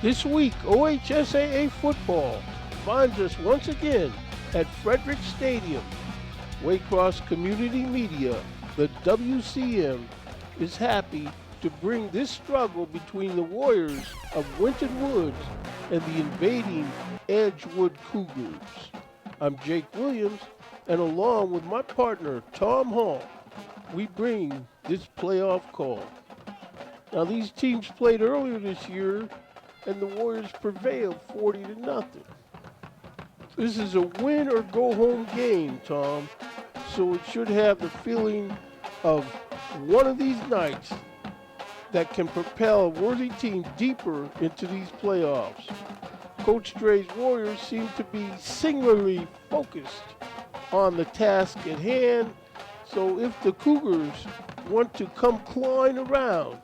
This week, OHSAA football finds us once again at Frederick Stadium. Waycross Community Media, the WCM, is happy to bring this struggle between the Warriors of Winton Woods and the invading Edgewood Cougars. I'm Jake Williams, and along with my partner Tom Hall, we bring this playoff call. Now, these teams played earlier this year, and the Warriors prevailed 40-0. This is a win or go home game, Tom, so it should have the feeling of one of these nights that can propel a worthy team deeper into these playoffs. Coach Dre's Warriors seem to be singularly focused on the task at hand, so if the Cougars want to come clawing around,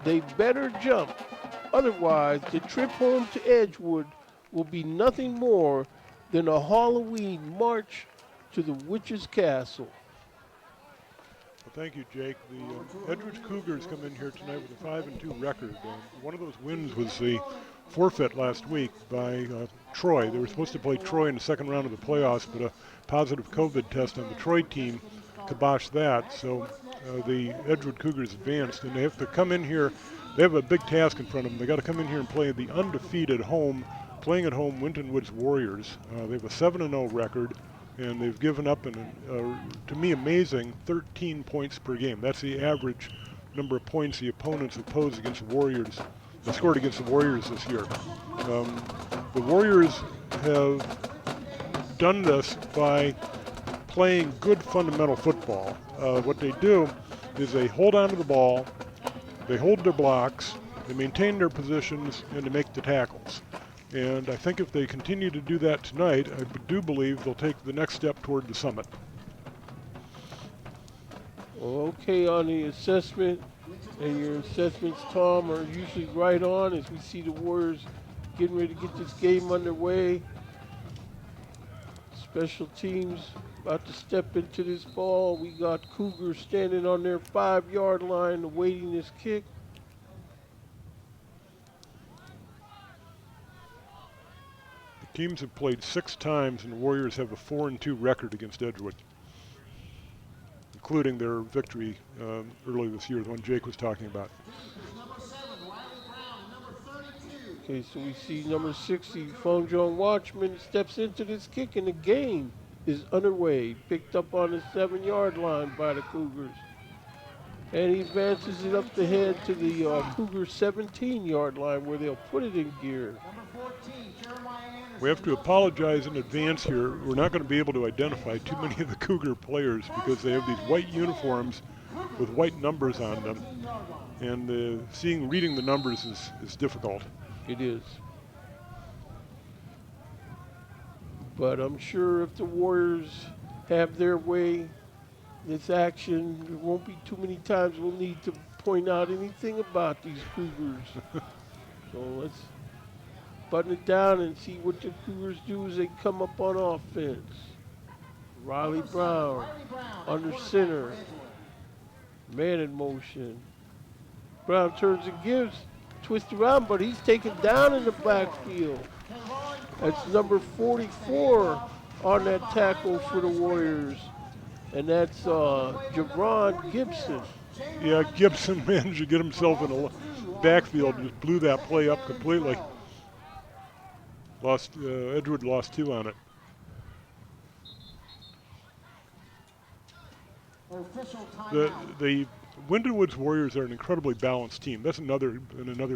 they better jump. Otherwise, the trip home to Edgewood will be nothing more than a Halloween march to the witch's castle. Well, thank you, Jake. The Edgewood Cougars come in here tonight with a 5-2 record. One of those wins was the forfeit last week by Troy. They were supposed to play Troy in the second round of the playoffs, but a positive COVID test on the Troy team kiboshed that. So the Edgewood Cougars advanced, and they have to come in here. They have a big task in front of them. They got to come in here and play the undefeated playing at home Winton Woods Warriors. They have a 7-0 record, and they've given up to me, amazing 13 points per game. That's the average number of points the opponents have posed against the Warriors, scored against the Warriors this year. The Warriors have done this by playing good fundamental football. What they do is they hold on to the ball, they hold their blocks, they maintain their positions, and they make the tackles. And I think if they continue to do that tonight, I do believe they'll take the next step toward the summit. Okay, on the assessment, and your assessments, Tom, are usually right on as we see the Warriors getting ready to get this game underway. Special teams about to step into this ball. We got Cougars standing on their 5-yard line awaiting this kick. The teams have played 6 times, and the Warriors have a 4-2 record against Edgewood, including their victory early this year, the one Jake was talking about. Okay, so we see number 60, Phone John Watchman, steps into this kick, and the game is underway. Picked up on the 7-yard line by the Cougars. And he advances it up the head to the Cougars 17-yard line where they'll put it in gear. We have to apologize in advance here. We're not going to be able to identify too many of the Cougar players because they have these white uniforms with white numbers on them. And reading the numbers is difficult. It is. But I'm sure if the Warriors have their way, this action, there won't be too many times we'll need to point out anything about these Cougars. So let's button it down and see what the Cougars do as they come up on offense. Riley Brown under center. Man in motion. Brown turns and gives. Twist around, but he's taken down in the backfield. That's number 44 on that tackle for the Warriors. And that's Javon Gibson. Yeah, Gibson managed to get himself in the backfield and just blew that play up completely. Edgewood lost 2 on it. The Winton Woods Warriors are an incredibly balanced team. That's another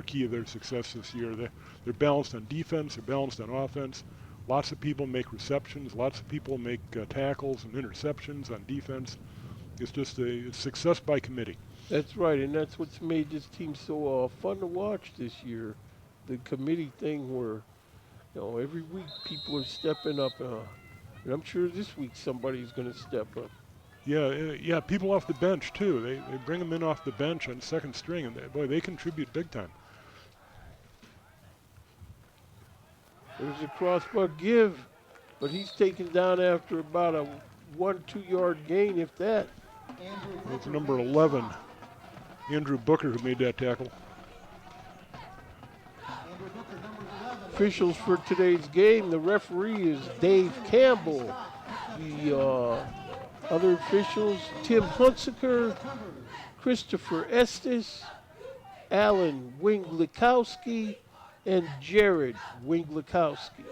key of their success this year. They're balanced on defense, they're balanced on offense. Lots of people make receptions, lots of people make tackles and interceptions on defense. It's just a success by committee. That's right, and that's what's made this team so fun to watch this year. The committee thing where, every week people are stepping up, and I'm sure this week somebody's going to step up. Yeah, people off the bench too. They bring them in off the bench on second string, and they contribute big time. There's a crossbar give, but he's taken down after about a 1-2 yard gain, if that. That's number 11, Andrew Booker, who made that tackle. officials for today's game, the referee is Dave Campbell. The other officials, Tim Hunsaker, Christopher Estes, Alan Winglikowski, and Jared Winglikowski.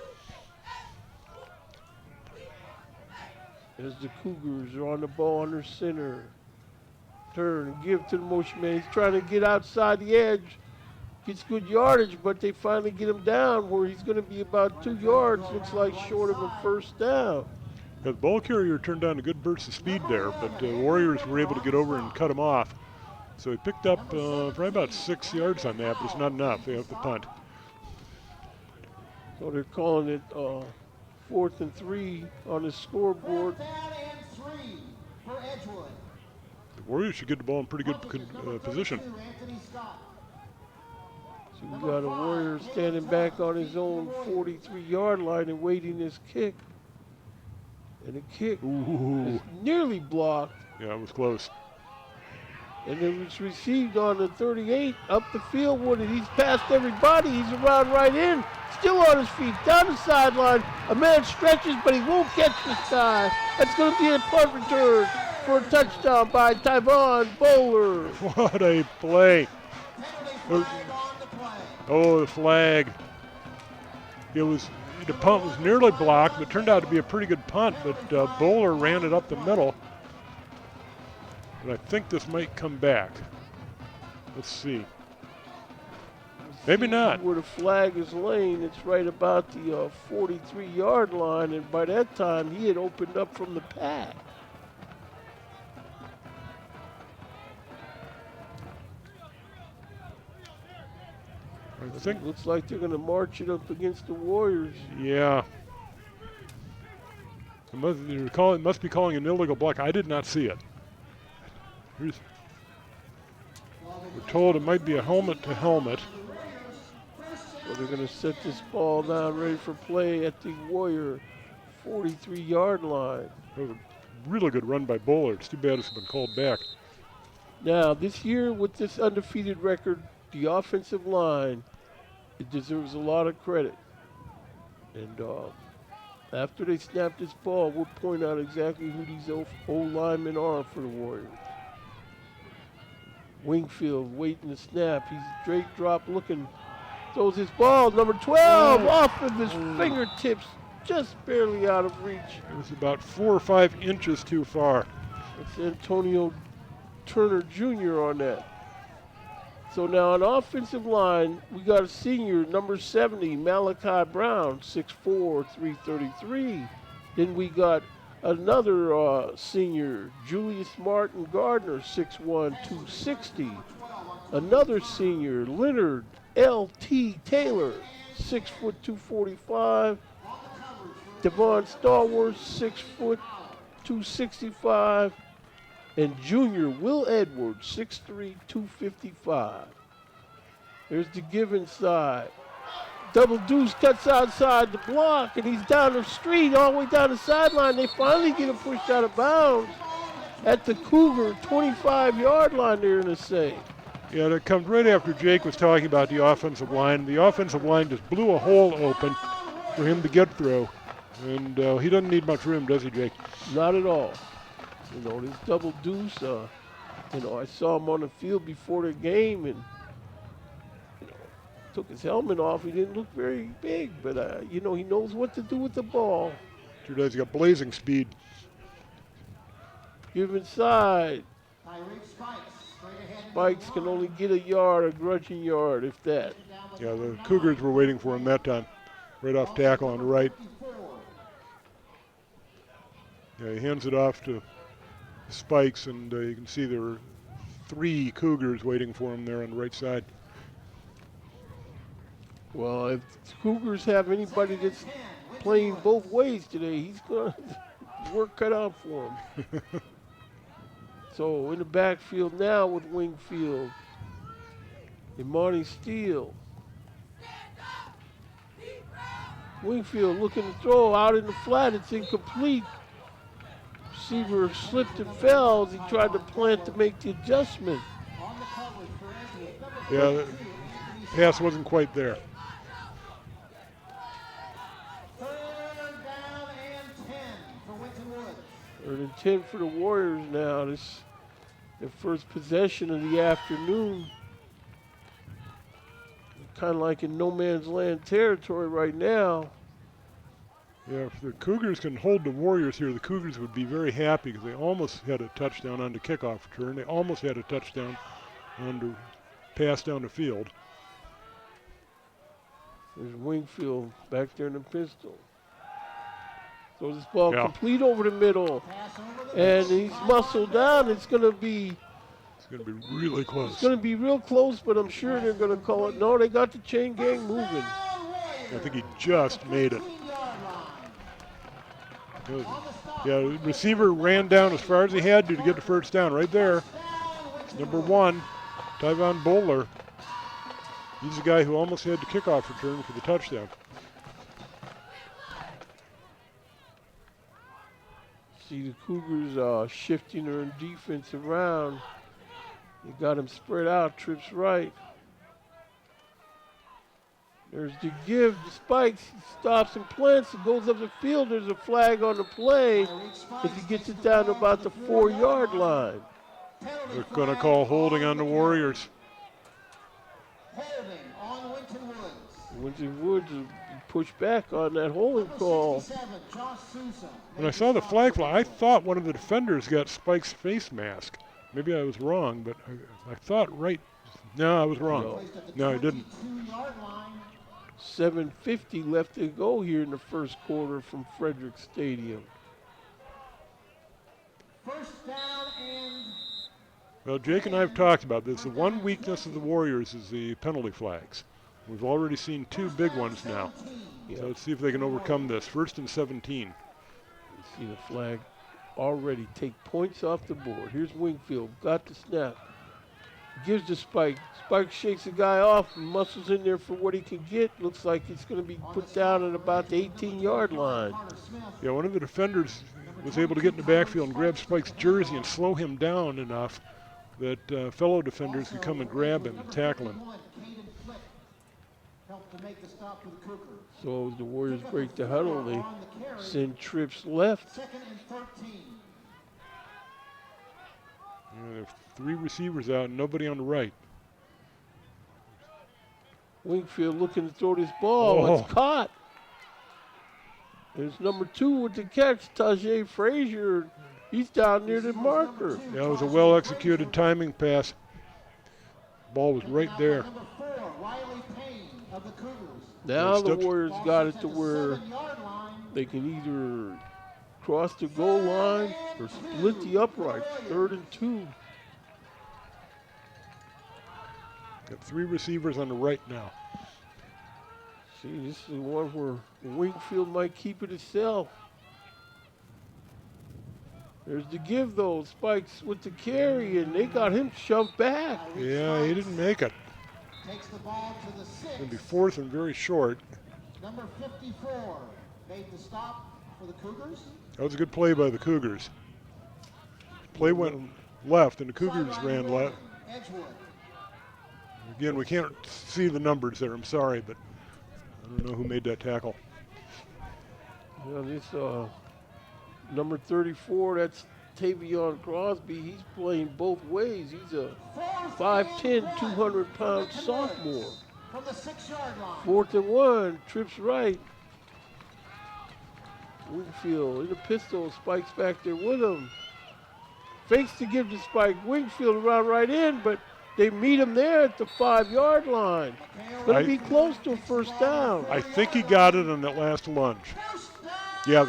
As the Cougars are on the ball under center. Turn and give to the motion man. He's trying to get outside the edge. Gets good yardage, but they finally get him down where he's going to be about 2 yards. Looks like short of a first down. The ball carrier turned down a good burst of speed there, but the Warriors were able to get over and cut him off. So he picked up probably about 6 yards on that, but it's not enough. They have to punt. So they're calling it 4th and 3 on the scoreboard. The Warriors should get the ball in pretty good position. So we got a Warrior standing back on his own 43-yard line and waiting his kick. And the kick is nearly blocked. Yeah, it was close. And it was received on the 38 up the field with it. He's past everybody. He's around right in. Still on his feet, down the sideline. A man stretches, but he won't catch this guy. That's going to be a punt return for a touchdown by Tyvon Bowler. What a play. Oh, the flag. The punt was nearly blocked, but turned out to be a pretty good punt, but Bowler ran it up the middle. And I think this might come back. Let's see. Maybe not. Where the flag is laying, it's right about the 43-yard line, and by that time he had opened up from the pack. I think looks like they're going to march it up against the Warriors. Yeah. It must be calling an illegal block. I did not see it. We're told it might be a helmet to helmet. So they're going to set this ball down ready for play at the Warrior 43-yard line. That was a really good run by Bowler. It's too bad it's been called back. Now, this year with this undefeated record, the offensive line, it deserves a lot of credit. And after they snap this ball, we'll point out exactly who these O-linemen are for the Warriors. Wingfield waiting to snap. He's Drake drop looking. Throws his ball, number 12, off of his fingertips, just barely out of reach. It was about 4 or 5 inches too far. It's Antonio Turner Jr. on that. So now on offensive line, we got a senior, number 70, Malachi Brown, 6'4", 333. Then we got another senior, Julius Martin Gardner, 6'1", 260. Another senior, Leonard L.T. Taylor, 6', 245. Devon Stallworth, 6', 265. And junior Will Edwards, 6'3", 255. There's the give inside. Double Deuce cuts outside the block, and he's down the street, all the way down the sideline. They finally get him pushed out of bounds at the Cougar 25-yard line there in the save. Yeah, that comes right after Jake was talking about the offensive line. The offensive line just blew a hole open for him to get through. And he doesn't need much room, does he, Jake? Not at all. You know, this Double Deuce, I saw him on the field before the game and, took his helmet off. He didn't look very big, but, he knows what to do with the ball. Sure does. He got blazing speed. Give inside. Spikes can only get a yard, a grudging yard, if that. Yeah, the Cougars were waiting for him that time. Right off tackle on the right. Yeah, he hands it off to Spikes, and you can see there were 3 Cougars waiting for him there on the right side. Well, if the Cougars have anybody that's playing both ways today, he's going to work cut out for him. So in the backfield now with Wingfield, Imani Steele. Wingfield looking to throw out in the flat. It's incomplete. Receiver slipped and fell as he tried to plant to make the adjustment. Yeah, the pass wasn't quite there. 3rd and 10 for the Warriors now. This their first possession of the afternoon. Kind of like in no man's land territory right now. Yeah, if the Cougars can hold the Warriors here, the Cougars would be very happy because they almost had a touchdown on the kickoff return. They almost had a touchdown on the pass down the field. There's Wingfield back there in the pistol. Throws this ball complete over the middle. And he's muscled down. It's going to be really close. It's going to be real close, but I'm sure they're going to call it. No, they got the chain gang moving. I think he just made it. Yeah, the receiver ran down as far as he had to get the first down. Right there, number 1, Tyvon Bowler. He's the guy who almost had the kickoff return for the touchdown. See the Cougars shifting their defense around. They got him spread out, trips right. There's the give, the spikes, he stops and plants, it goes up the field. There's a flag on the play as he gets it down to about the 4-yard line. They're going to call holding on the Warriors. Holding on Winton Woods. Winton Woods will be pushed back on that holding call. When I saw the flag fly, I thought one of the defenders got Spike's face mask. Maybe I was wrong, but I thought right. No, I was wrong. No, I didn't. 7:50 left to go here in the first quarter from Frederick Stadium. First down and... Well, Jake and I have talked about this. The one weakness of the Warriors is the penalty flags. We've already seen 2 big ones now. Yeah. So let's see if they can overcome this. 1st and 17. You see the flag already take points off the board. Here's Wingfield, got the snap. Gives the Spike. Spike shakes the guy off and muscles in there for what he can get. Looks like it's going to be put down at about the 18-yard line. Yeah, one of the defenders was able to get in the backfield and grab Spike's jersey and slow him down enough that fellow defenders could come and grab him and tackle him. So as the Warriors break the huddle, they send trips left. 2nd and 13. There are 3 receivers out and nobody on the right. Wingfield looking to throw this ball. Oh. It's caught. There's number 2 with the catch, Tajay Frazier. He's down near the marker. Yeah, it was a well-executed timing pass. Ball was right there. Number 4, Riley Payne of the Cougars. Now the Warriors got it to where they can either cross the goal line or split the uprights. 3rd and 2. Got 3 receivers on the right now. See, this is the one where Wingfield might keep it itself. There's the give, though. Spikes with the carry, and they got him shoved back. Yeah, he didn't make it. Takes the ball to the 6. It'll be 4th and very short. Number 54 made the stop for the Cougars. That was a good play by the Cougars. Play went left, and the Cougars ran left. Edgewood. Again, we can't see the numbers there. I'm sorry, but I don't know who made that tackle. Yeah, this number 34, that's Tavion Crosby. He's playing both ways. He's a 5'10", 200-pound sophomore. From the 6-yard line. 4th and 1, trips right. Wingfield in the pistol, Spike's back there with him. Fakes to give to Spike. Wingfield around right in, but they meet him there at the 5-yard line. Going to be close to a first down. I think he got it on that last lunge. Yeah.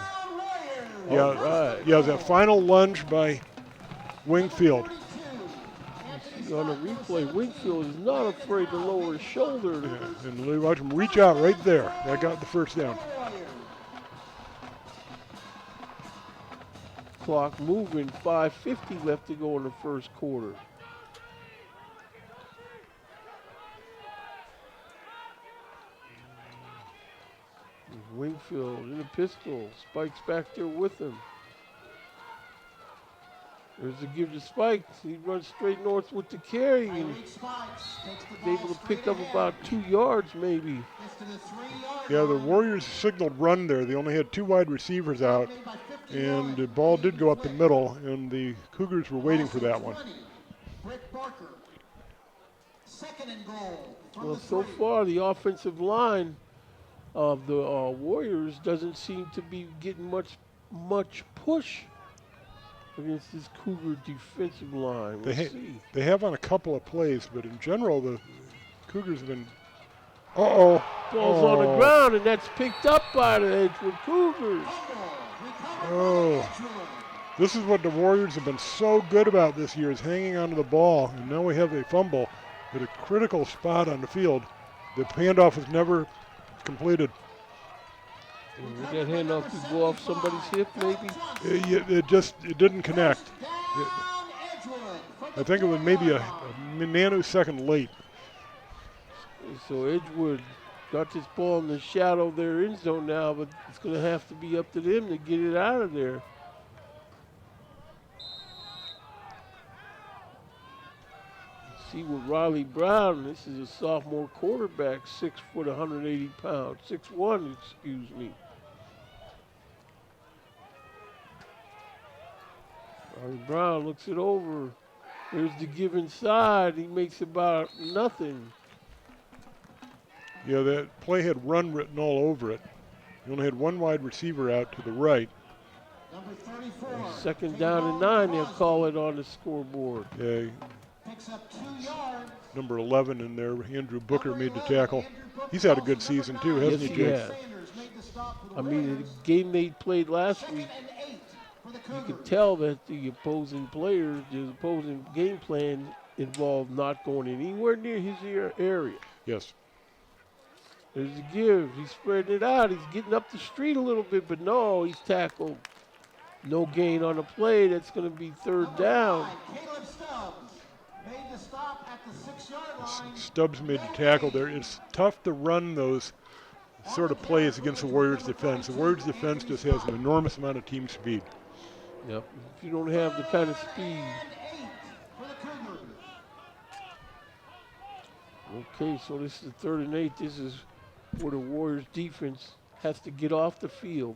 Yeah, yeah, that final lunge by Wingfield. On the replay, Wingfield is not afraid to lower his shoulder. Yeah, and watch him reach out right there. That got the first down. Clock moving, 5:50 left to go in the first quarter. Wingfield in the pistol. Spike's back there with him. There's a give to Spikes. He runs straight north with the carry and Tyreek Spikes takes the is ball able to straight pick up ahead. about 2 yards maybe. Gets to the 3-yard Yeah, the line. Warriors signaled run there. They only had 2 wide receivers out, Made by 51. and the ball did go up the middle, and the Cougars were waiting for that one. 20. Britt Barker. Second and goal from Well, the so 3. far the offensive line of the Warriors doesn't seem to be getting much push against this Cougar defensive line. We'll see. They have on a couple of plays, but in general, the Cougars have been. Uh-oh. Ball's on the ground, and that's picked up by the Edgewood Cougars. Oh. This is what the Warriors have been so good about this year, is hanging onto the ball. And now we have a fumble at a critical spot on the field. The handoff was never completed. Would that handoff could go off somebody's hip, maybe? It didn't connect. I think it was maybe a nanosecond late. So Edgewood got this ball in the shadow of their end zone now, but it's going to have to be up to them to get it out of there. See what Riley Brown, this is a sophomore quarterback, 6 foot, 180 pounds, 6'1", excuse me. Riley Brown looks it over. There's the give inside. He makes about nothing. Yeah, that play had run written all over it. You only had 1 wide receiver out to the right. Number 34. Second down and 9, they'll call it on the scoreboard. Yeah, Picks up 2 yards. number 11 in there, Andrew Booker made the tackle. He's had a good season too, hasn't Yes, he, he Jake? has. I mean, the game they played last week, you could tell that the opposing players, the opposing game plan involved not going anywhere near his area. Yes. There's a give. He's spreading it out. He's getting up the street a little bit, but no, he's tackled. No gain on the play. That's going to be third down. Caleb Stubbs made the stop at the 6-yard line. Stubbs made the tackle there. It's tough to run those sort of plays against the Warriors defense. The Warriors defense just has an enormous amount of team speed. Yep. If you don't have the kind of speed. Okay, so this is the 3rd and 8. This is where the Warriors defense has to get off the field.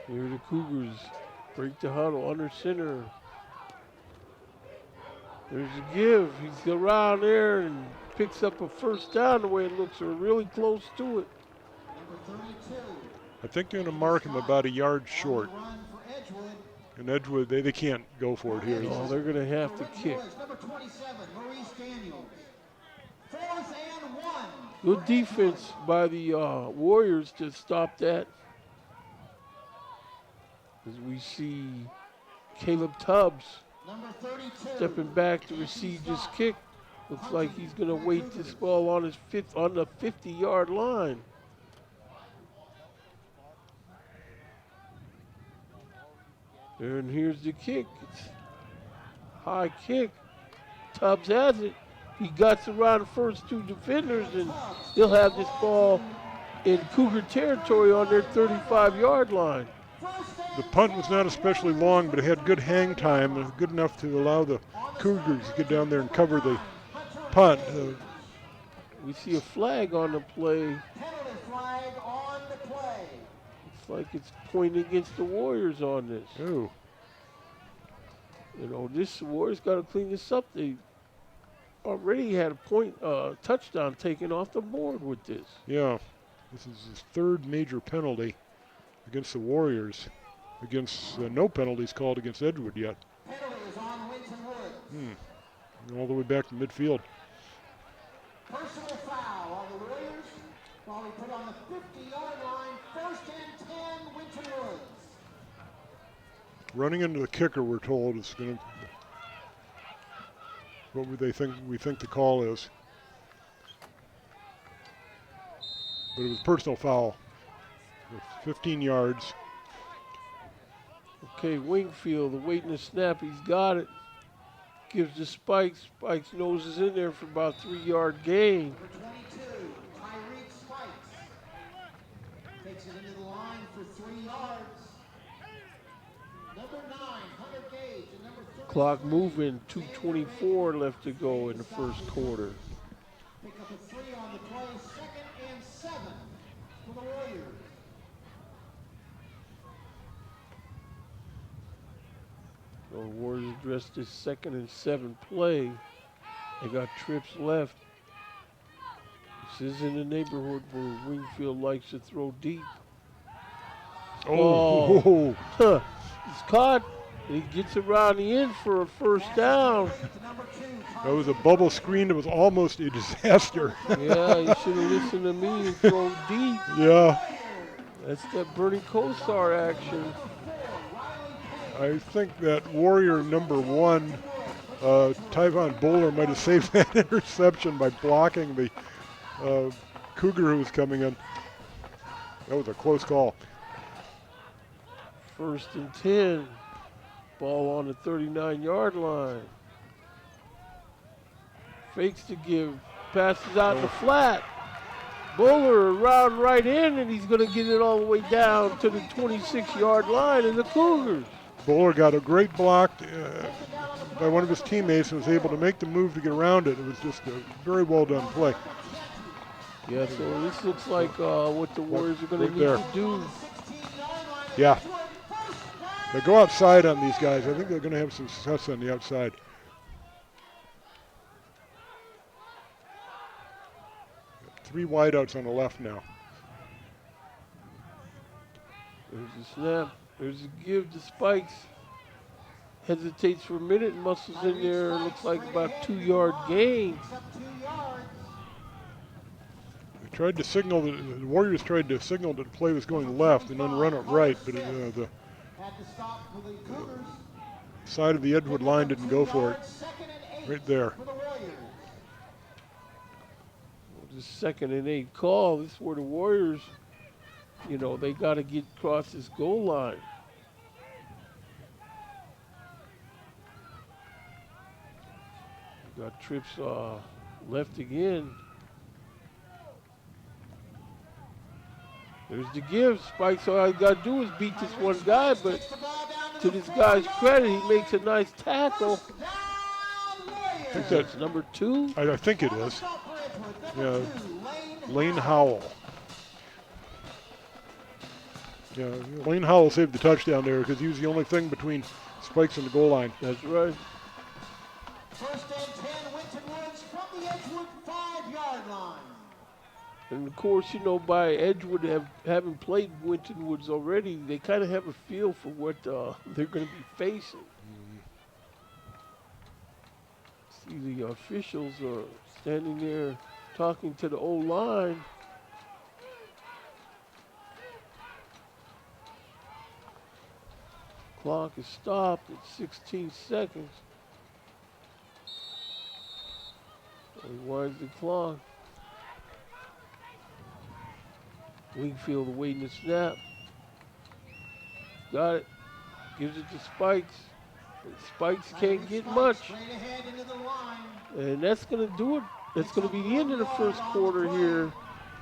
Here the Cougars break the huddle under center. There's a give. He's around there and picks up a first down the way it looks. They're really close to it. I think they're going to mark him about a yard short. And Edgewood, they can't go for it here. Oh, they're going to have to kick. Number 27, Maurice Daniels. 4th and 1. Good defense by the Warriors to stop that. As we see Caleb Tubbs Number 32. stepping back to receive this kick. Looks like he's going to wait this ball on his on the 50-yard line. And here's the kick. It's high kick. Tubbs has it. He guts around the first 2 defenders, and he'll have this ball in Cougar territory on their 35-yard line. The punt was not especially long, but it had good hang time, good enough to allow the Cougars to get down there and cover the punt. We see a flag on the play. Penalty flag on the play. It's like it's pointing against the Warriors on this. Oh. You know, this Warriors got to clean this up. They already had a touchdown taken off the board with this. Yeah, this is his 3rd major penalty against the Warriors. Against no penalties called against Edgewood yet. Penalty is on Winton Woods. All the way back to midfield. Personal foul on the Warriors. While we put on the 50-yard line, 1st and 10, Winton Woods. Running into the kicker, we're told, is going to. What would they think? We think the call is. But it was personal foul. 15 yards. Okay, Wingfield awaiting the snap. He's got it. Gives to Spikes. Spikes noses in there for about 3-yard gain. Number 22, Tyreek Spikes. takes it into the line for 3 yards. Number 9, Hunter Gage, and number 30. Clock moving, 2:24 left to go in the first quarter. Pick up a 3 on the play, 2nd and 7 for the Warriors. The Warriors addressed this 2nd and 7 play. They got trips left. This is in the neighborhood where Wingfield likes to throw deep. Oh, Huh. He's caught. And he gets around the end for a first down. that was a bubble screen that was almost a disaster. Yeah, you should have listened to me and thrown deep. Yeah, That's that Bernie Kosar action. I think that Warrior number 1, Tyvon Bowler, might have saved that interception by blocking the Cougar who was coming in. That was a close call. 1st and 10. Ball on the 39-yard line. Fakes to give. Passes out in the flat. Bowler around right in, and he's going to get it all the way down to the 26-yard line in the Cougars. Bowler got a great block by one of his teammates and was able to make the move to get around it. It was just a very well done play. Yeah, so this looks like what the Warriors are going to Right need there. to do. Yeah. They go outside on these guys. I think they're going to have some success on the outside. Three wideouts on the left now. There's a snap. There's a give to Spikes. Hesitates for a minute. Muscles in there. Looks like about 2-yard gain. They tried to signal, the Warriors tried to signal that the play was going left and then run it right, but the side of the Edgewood line didn't go for it. Right there. The 2nd and 8 call. This is where the Warriors, you know, they got to get across this goal line. Got trips left again. There's the give. Spikes, all he's got to do is beat this one guy, but to this guy's credit, he makes a nice tackle. I think that's number 2. I think it is. Yeah, Lane Howell. Yeah, Lane Howell saved the touchdown there because he was the only thing between Spikes and the goal line. That's right. 1st and 10, Winton Woods from the Edgewood 5-yard line. And of course, you know, by Edgewood having played Winton Woods already, they kind of have a feel for what they're going to be facing. See, the officials are standing there talking to the O-line. Clock is stopped at 16 seconds. Rewinds the clock. Wingfield awaiting the snap. Got it. Gives it to Spikes. But Spikes can't get much. And that's going to do it. That's going to be the end of the first quarter here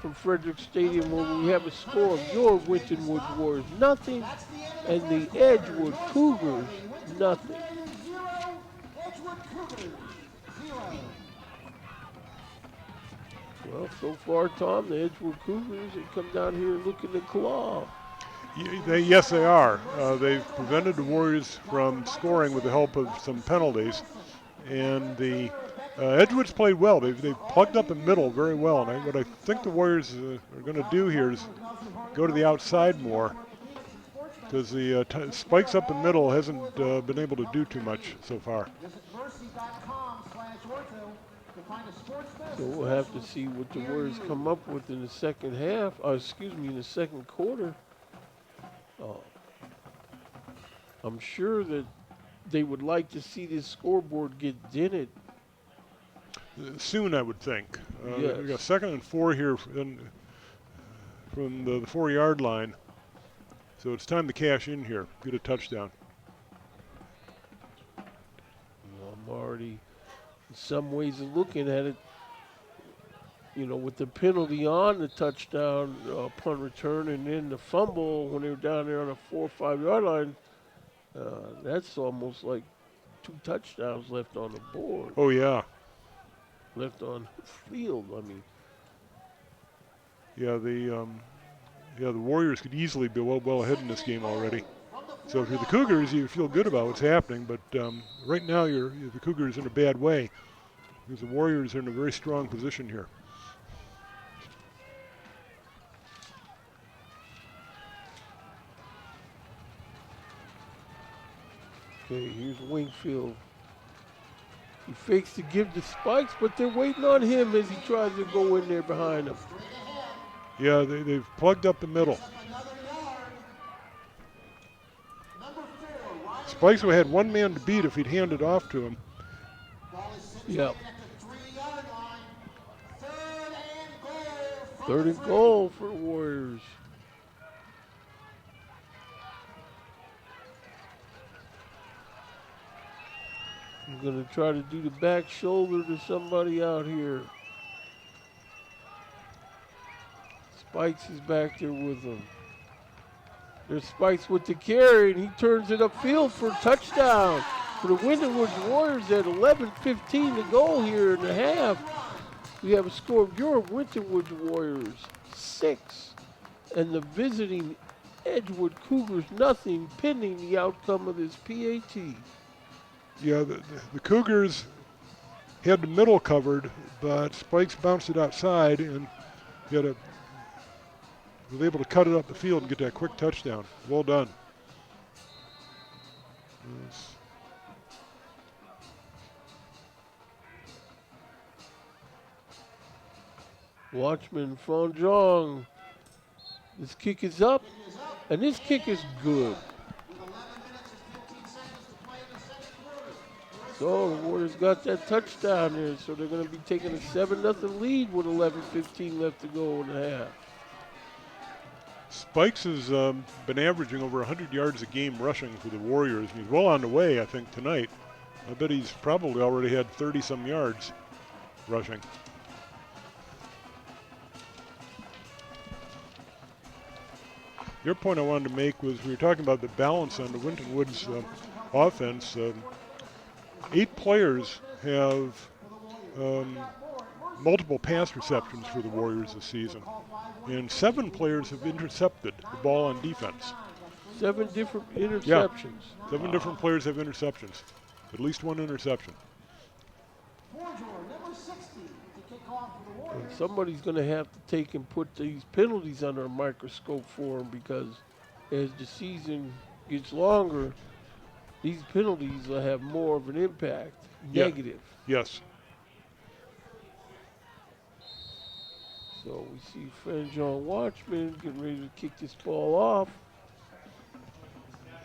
from Frederick Stadium, where we have a score of your Winton Woods Warriors nothing and the Edgewood Cougars nothing. Well, so far, Tom, the Edgewood Cougars have come down here looking to claw. Yes, they are. They've prevented the Warriors from scoring with the help of some penalties. And the Edgewood's played well. They've plugged up the middle very well. And what I think the Warriors are going to do here is go to the outside more, because the Spikes up the middle hasn't been able to do too much so far. So we'll have to see what the Warriors come up with in the second half. In the second quarter. I'm sure that they would like to see this scoreboard get dented. Soon, I would think. Yes. We've got 2nd and 4 here from the 4-yard line. So it's time to cash in here, get a touchdown. I'm already, in some ways, looking at it. you know, with the penalty on the touchdown punt return and then the fumble when they were down there on a 4 or 5 yard line, that's almost like 2 touchdowns left on the board, Oh yeah, left on the field. I mean, yeah. The Warriors could easily be well ahead in this game already. So if you're the Cougars, you feel good about what's happening. But right now, the Cougars in a bad way because the Warriors are in a very strong position here. okay, here's Wingfield. He fakes to give the Spikes, but they're waiting on him as he tries to go in there behind them. Yeah, they've plugged up the middle. Spikes would have had one man to beat if he'd handed off to him. Yep. 3rd and goal for the Warriors. I'm going to try to do the back shoulder to somebody out here. Spikes is back there with him. There's Spikes with the carry, and he turns it upfield for a touchdown for the Winton Warriors at 11:15 to go here in the half. We have a score of your Winton Warriors 6 and the visiting Edgewood Cougars nothing, pending the outcome of this PAT. Yeah, the Cougars had the middle covered, but Spikes bounced it outside and was able to cut it up the field and get that quick touchdown. Well done. Yes. Watchman Fonjong. This kick is up, and this kick is good. So the Warriors got that touchdown there, so they're going to be taking a 7-0 lead with 11:15 left to go in the half. Spikes has been averaging over 100 yards a game rushing for the Warriors, and he's well on the way, I think, tonight. I bet he's probably already had 30-some yards rushing. Your point I wanted to make was we were talking about the balance on the Winton Woods offense. 8 players have multiple pass receptions for the Warriors this season, and 7 players have intercepted the ball on defense. 7 different interceptions. Yeah, 7 different players have interceptions, at least 1 interception. And somebody's going to have to take and put these penalties under a microscope for them, because as the season gets longer, these penalties will have more of an impact, negative. Yes. So we see Franjon Watchman getting ready to kick this ball off.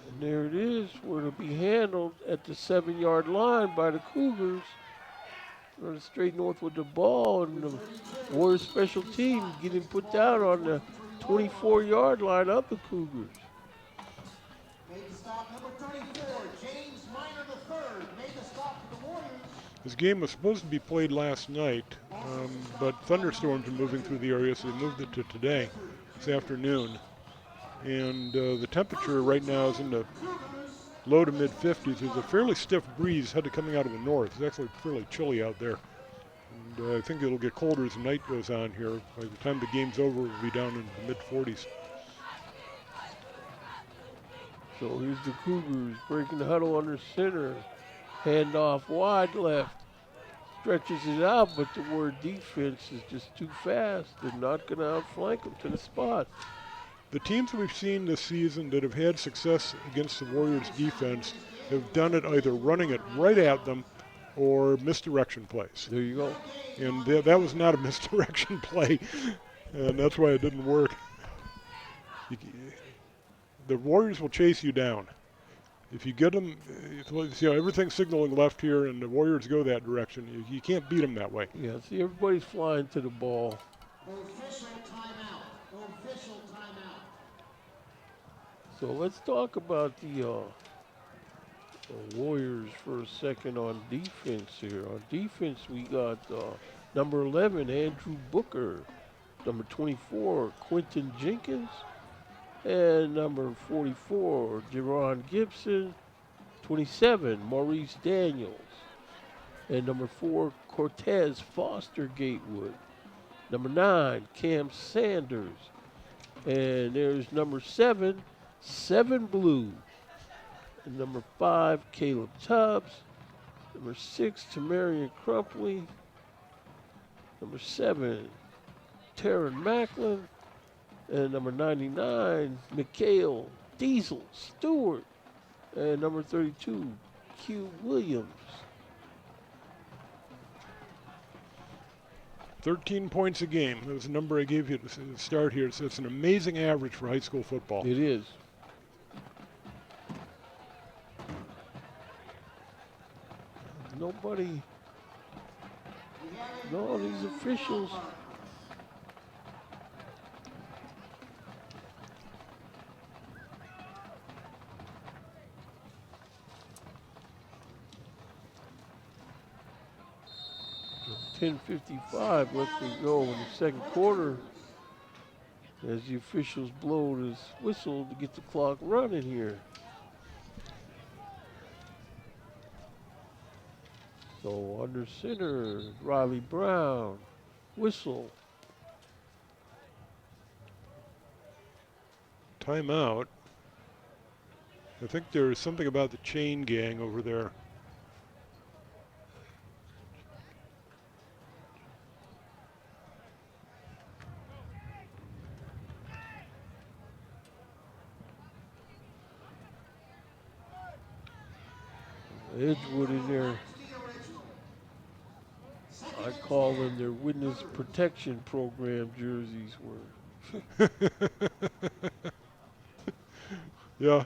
And there it is, where it'll be handled at the 7-yard line by the Cougars. Running straight north with the ball, and the Warriors special team getting put down on the 24-yard line of the Cougars. This game was supposed to be played last night, but thunderstorms are moving through the area, so they moved it to today, this afternoon. And the temperature right now is in the low to mid 50s. There's a fairly stiff breeze headed coming out of the north. It's actually fairly chilly out there. And I think it'll get colder as the night goes on here. By the time the game's over, we'll be down in the mid 40s. So here's the Cougars breaking the huddle under center. Hand off wide left. Stretches it out, but the Warrior defense is just too fast. They're not going to outflank them to the spot. The teams we've seen this season that have had success against the Warriors defense have done it either running it right at them or misdirection plays. There you go. And that was not a misdirection play, and that's why it didn't work. The Warriors will chase you down. If you get them, everything's signaling left here, and the Warriors go that direction. You can't beat them that way. Yeah, see, everybody's flying to the ball. Official timeout. Official timeout. So let's talk about the Warriors for a second on defense here. On defense, we got Number 11, Andrew Booker. Number 24, Quentin Jenkins. And number 44, Jerron Gibson. 27, Maurice Daniels. And number 4, Cortez Foster Gatewood. Number 9, Cam Sanders. And there's number 7, Seven Blue. And number 5, Caleb Tubbs. Number 6, Tamarian Crumpley. Number 7, Taryn Macklin. And number 99, Mikhail Diesel Stewart. And number 32, Q Williams. 13 points a game. That was the number I gave you to start here. So it's an amazing average for high school football. It is. Nobody. No, these officials. .10:55 left to go in the second quarter as the officials blow this whistle to get the clock running here. So under center, Riley Brown, whistle. Timeout. I think there's something about the chain gang over there. Edgewood in there. I call them their witness protection program jerseys were. Yeah.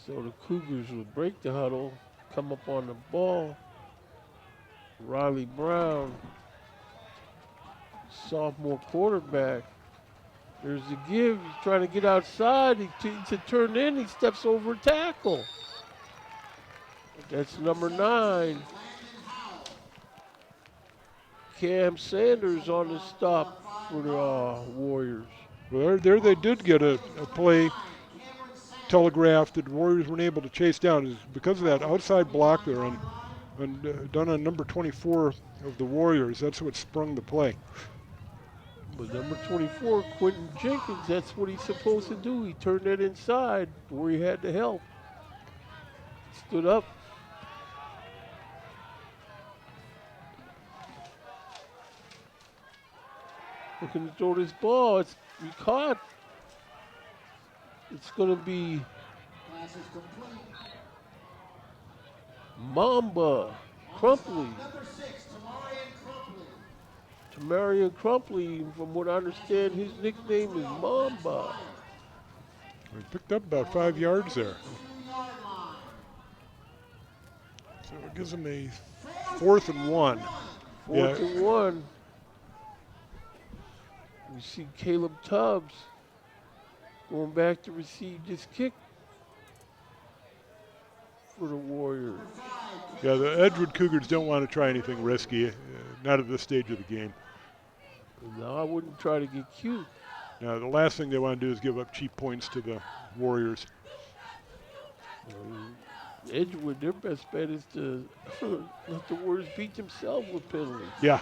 So the Cougars will break the huddle, come up on the ball. Riley Brown, sophomore quarterback. There's the give. He's trying to get outside. To turn in, he steps over a tackle. That's number 9. Cam Sanders on the stop for the Warriors. Well, there they did get a play telegraphed that the Warriors weren't able to chase down. It's because of that outside block there and done on number 24 of the Warriors. That's what sprung the play. But number 24, Quentin Jenkins, that's what he's supposed to do. He turned that inside where he had the help. Stood up. Looking to throw this ball. It's caught. It's going to be Mamba Crumpley. Tamarian Crumpley, from what I understand, his nickname is Mamba. He picked up about 5 yards there. So it gives him a 4th and 1. 4th and 1. You see Caleb Tubbs going back to receive this kick for the Warriors. Yeah, the Edgewood Cougars don't want to try anything risky, not at this stage of the game. No, I wouldn't try to get cute. Now, the last thing they want to do is give up cheap points to the Warriors. Edgewood, their best bet is to let the Warriors beat themselves with penalties. Yeah,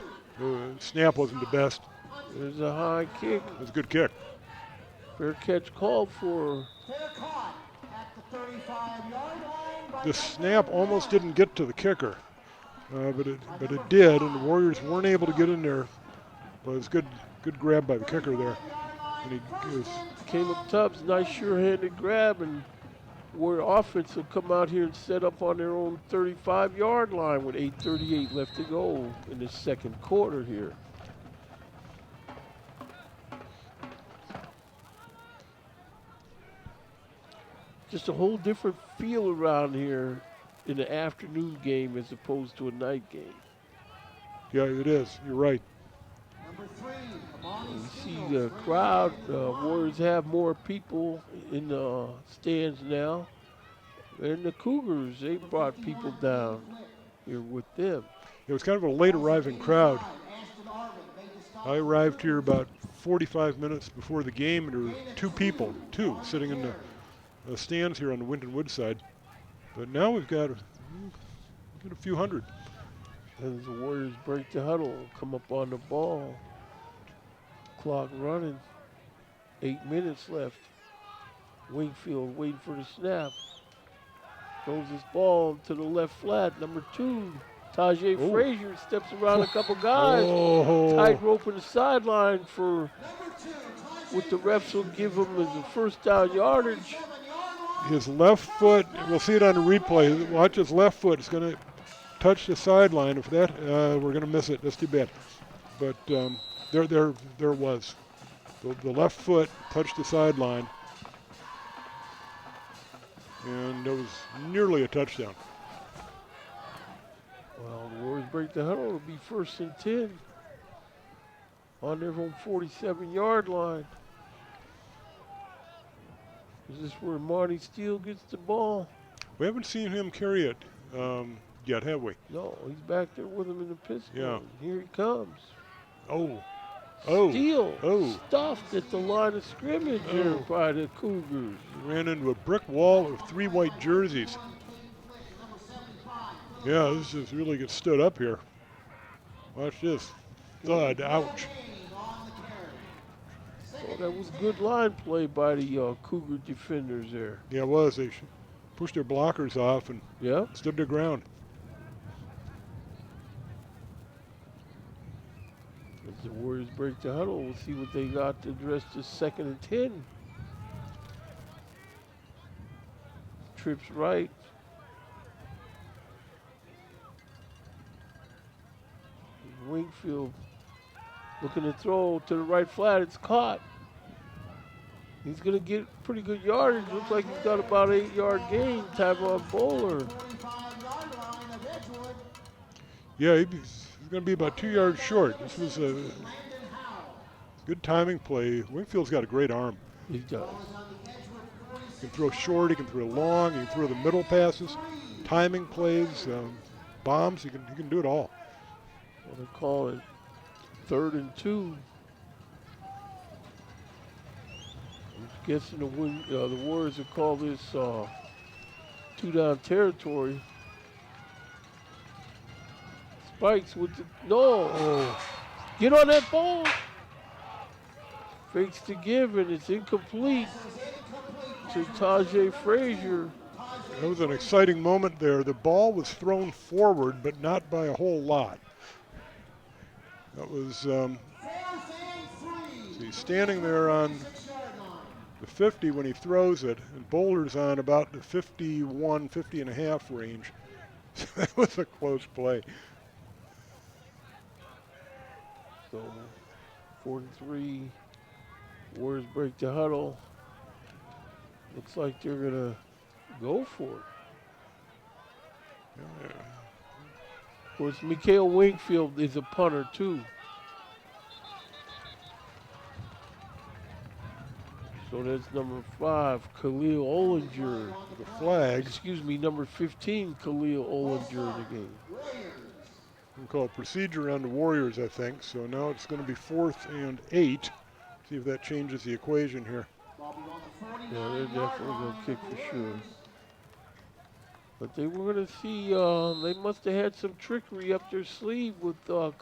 snap wasn't the best. There's a high kick. It was a good kick. Fair catch called for. Fair caught at the 35-yard line by The snap almost didn't get to the kicker, but it did, and the Warriors weren't able to get in there. But it was good grab by the kicker there. And he was Caleb Tubbs, nice sure-handed grab, and Warrior offense will come out here and set up on their own 35-yard line with 8:38 left to go in the second quarter here. Just a whole different feel around here in the afternoon game as opposed to a night game. Yeah, it is. You're right. number 3, We see the crowd. Warriors have more people in the stands now. And the Cougars, they brought people down here with them. It was kind of a late arriving crowd. I arrived here about 45 minutes before the game, and there were two sitting in the stands here on the Winton Wood side. But now we've got a few hundred. As the Warriors break the huddle, come up on the ball. Clock running. 8 minutes left. Wingfield waiting for the snap. Throws his ball to the left flat. Number 2, Tajay Frazier steps around a couple guys. Tight rope in the sideline for what the refs will give him as a first down yardage. His left foot, we'll see it on the replay. Watch his left foot. It's going to touch the sideline. If that, we're going to miss it. That's too bad. But there it was. The left foot touched the sideline. And it was nearly a touchdown. Well, the Warriors break the huddle. It'll be 1st and 10 on their own 47-yard line. Is this where Marty Steele gets the ball? We haven't seen him carry it yet, have we? No, he's back there with him in the pistol. Yeah. Here he comes. Steele stuffed at the line of scrimmage here by the Cougars. Ran into a brick wall of 3 white jerseys. Yeah, this just really gets stood up here. Watch this. Thud, ouch. Oh, that was good line play by the Cougar defenders there. Yeah, it was. They pushed their blockers off and stood their ground. As the Warriors break the huddle, we'll see what they got to address this 2nd and 10. Trips right. Wingfield looking to throw to the right flat. It's caught. He's going to get pretty good yardage. Looks like he's got about 8-yard gain. Tyvon Bowler. Yeah, he's going to be about 2 yards short. This was a good timing play. Wingfield's got a great arm. He does. He can throw short, he can throw long, he can throw the middle passes, timing plays, bombs. He can do it all. Well, they call it 3rd and 2. I'm guessing the Warriors will call this 2-down territory. Spikes with the get on that ball. Fakes to give, and it's incomplete to Tajay Frazier. That was an exciting moment there. The ball was thrown forward, but not by a whole lot. That was, he's standing there on the 50 when he throws it, and Boulder's on about the 51, 50 and a half range. That was a close play. So 4-3, Warriors break the huddle. Looks like they're gonna go for it. Yeah. Of course, Mikael Wingfield is a punter too. So that's number 5, Khalil Ollinger. The flag. Excuse me, number 15, Khalil Ollinger in the game. We call it procedure on the Warriors, I think. So now it's going to be 4th and 8. See if that changes the equation here. Yeah, they're definitely going to kick for sure. But they were going to see, they must have had some trickery up their sleeve with Khalil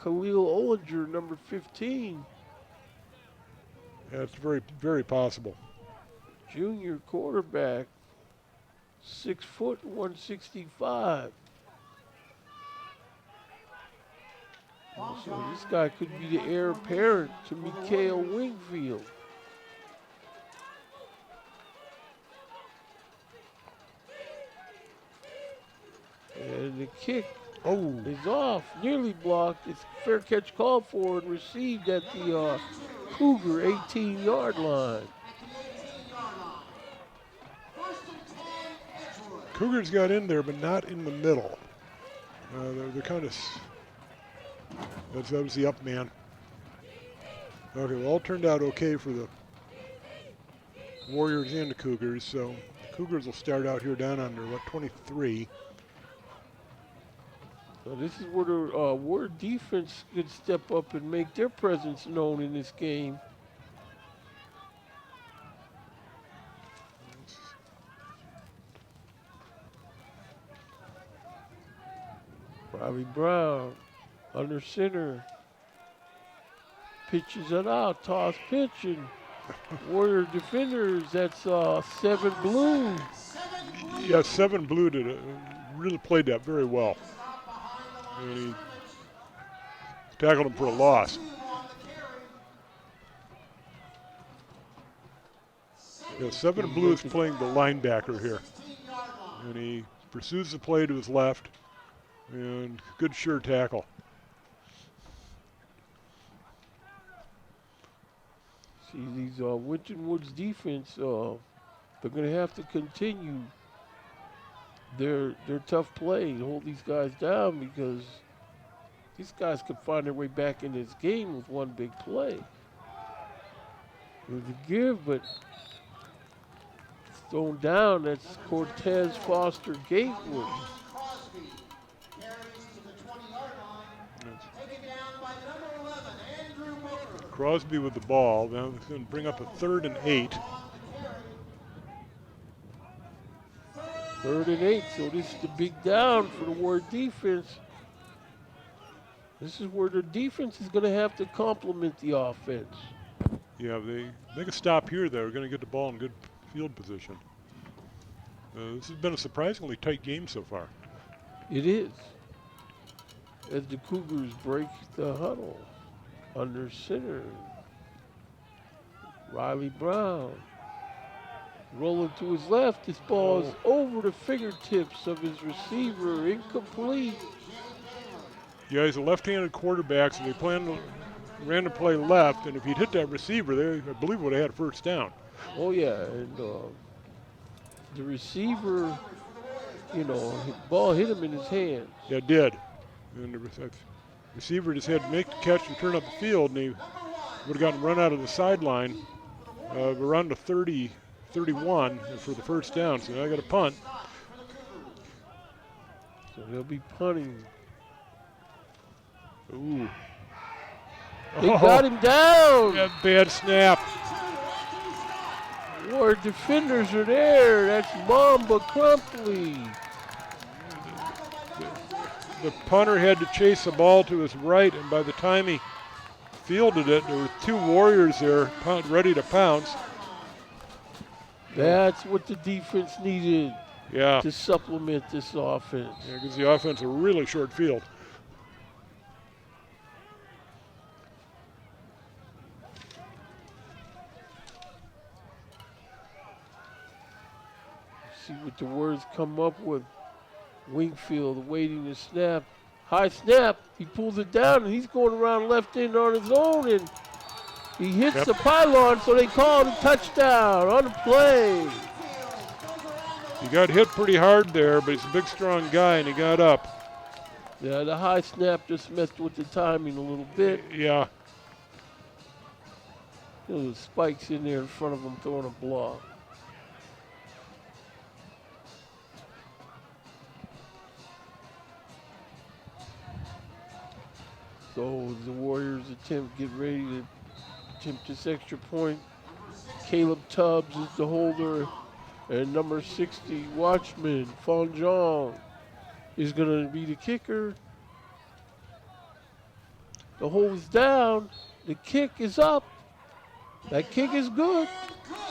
Ollinger, number 15. Yeah, it's very, very possible. Junior quarterback, 6 foot, 165. So this guy could be the heir apparent to Mikael Wingfield. And the kick is off, nearly blocked. It's a fair catch called for and received at the Cougar 18-yard line. Cougars got in there, but not in the middle. They're kind of, that was the up man. Okay, well, all turned out okay for the Warriors and the Cougars. So the Cougars will start out here down under, 23. So this is where the Warrior defense could step up and make their presence known in this game. Riley Brown under center. Pitches it out, toss pitching. Warrior defenders, that's 7 blue. Yeah, 7 blue really played that very well. And he tackled him for a loss. Yeah, 7 blue is playing the linebacker here. And he pursues the play to his left. And good sure tackle. See, these Winton Woods defense, they're going to have to continue their tough play to hold these guys down, because these guys could find their way back in this game with one big play. There's a give, but it's thrown down. That's Cortez Foster Gatewood. Crosby with the ball. Now he's going to bring up a 3rd and 8. 3rd and 8, so this is the big down for the Warrior defense. This is where the defense is going to have to complement the offense. Yeah, they make a stop here. They're going to get the ball in good field position. This has been a surprisingly tight game so far. It is. As the Cougars break the huddle. Under center. Riley Brown. Rolling to his left. This ball is over the fingertips of his receiver. Incomplete. Yeah, he's a left-handed quarterback, so they ran to play left, and if he'd hit that receiver, I believe would have had first down. Oh, yeah, and the receiver, the ball hit him in his hand. Yeah, it did. And the receiver just had to make the catch and turn up the field, and he would have gotten run out of the sideline around the 30, 31 for the first down. So now I got a punt. So they'll be punting. Ooh. They got him down. Yeah, bad snap. Warrior defenders are there. That's Mamba Crumpley. The punter had to chase the ball to his right, and by the time he fielded it, there were 2 Warriors there ready to pounce. That's what the defense needed to supplement this offense. Yeah, because the offense a really short field. See what the Warriors come up with. Wingfield awaiting the snap. High snap. He pulls it down, and he's going around left end on his own, and he hits the pylon, so they call it a touchdown on the play. He got hit pretty hard there, but he's a big, strong guy, and he got up. Yeah, the high snap just messed with the timing a little bit. Yeah. The spikes in there in front of him throwing a block. So the Warriors get ready to attempt this extra point. Caleb Tubbs is the holder, and number 60, Watchman, Fonjong, is going to be the kicker. The hold is down. The kick is up. That kick is good.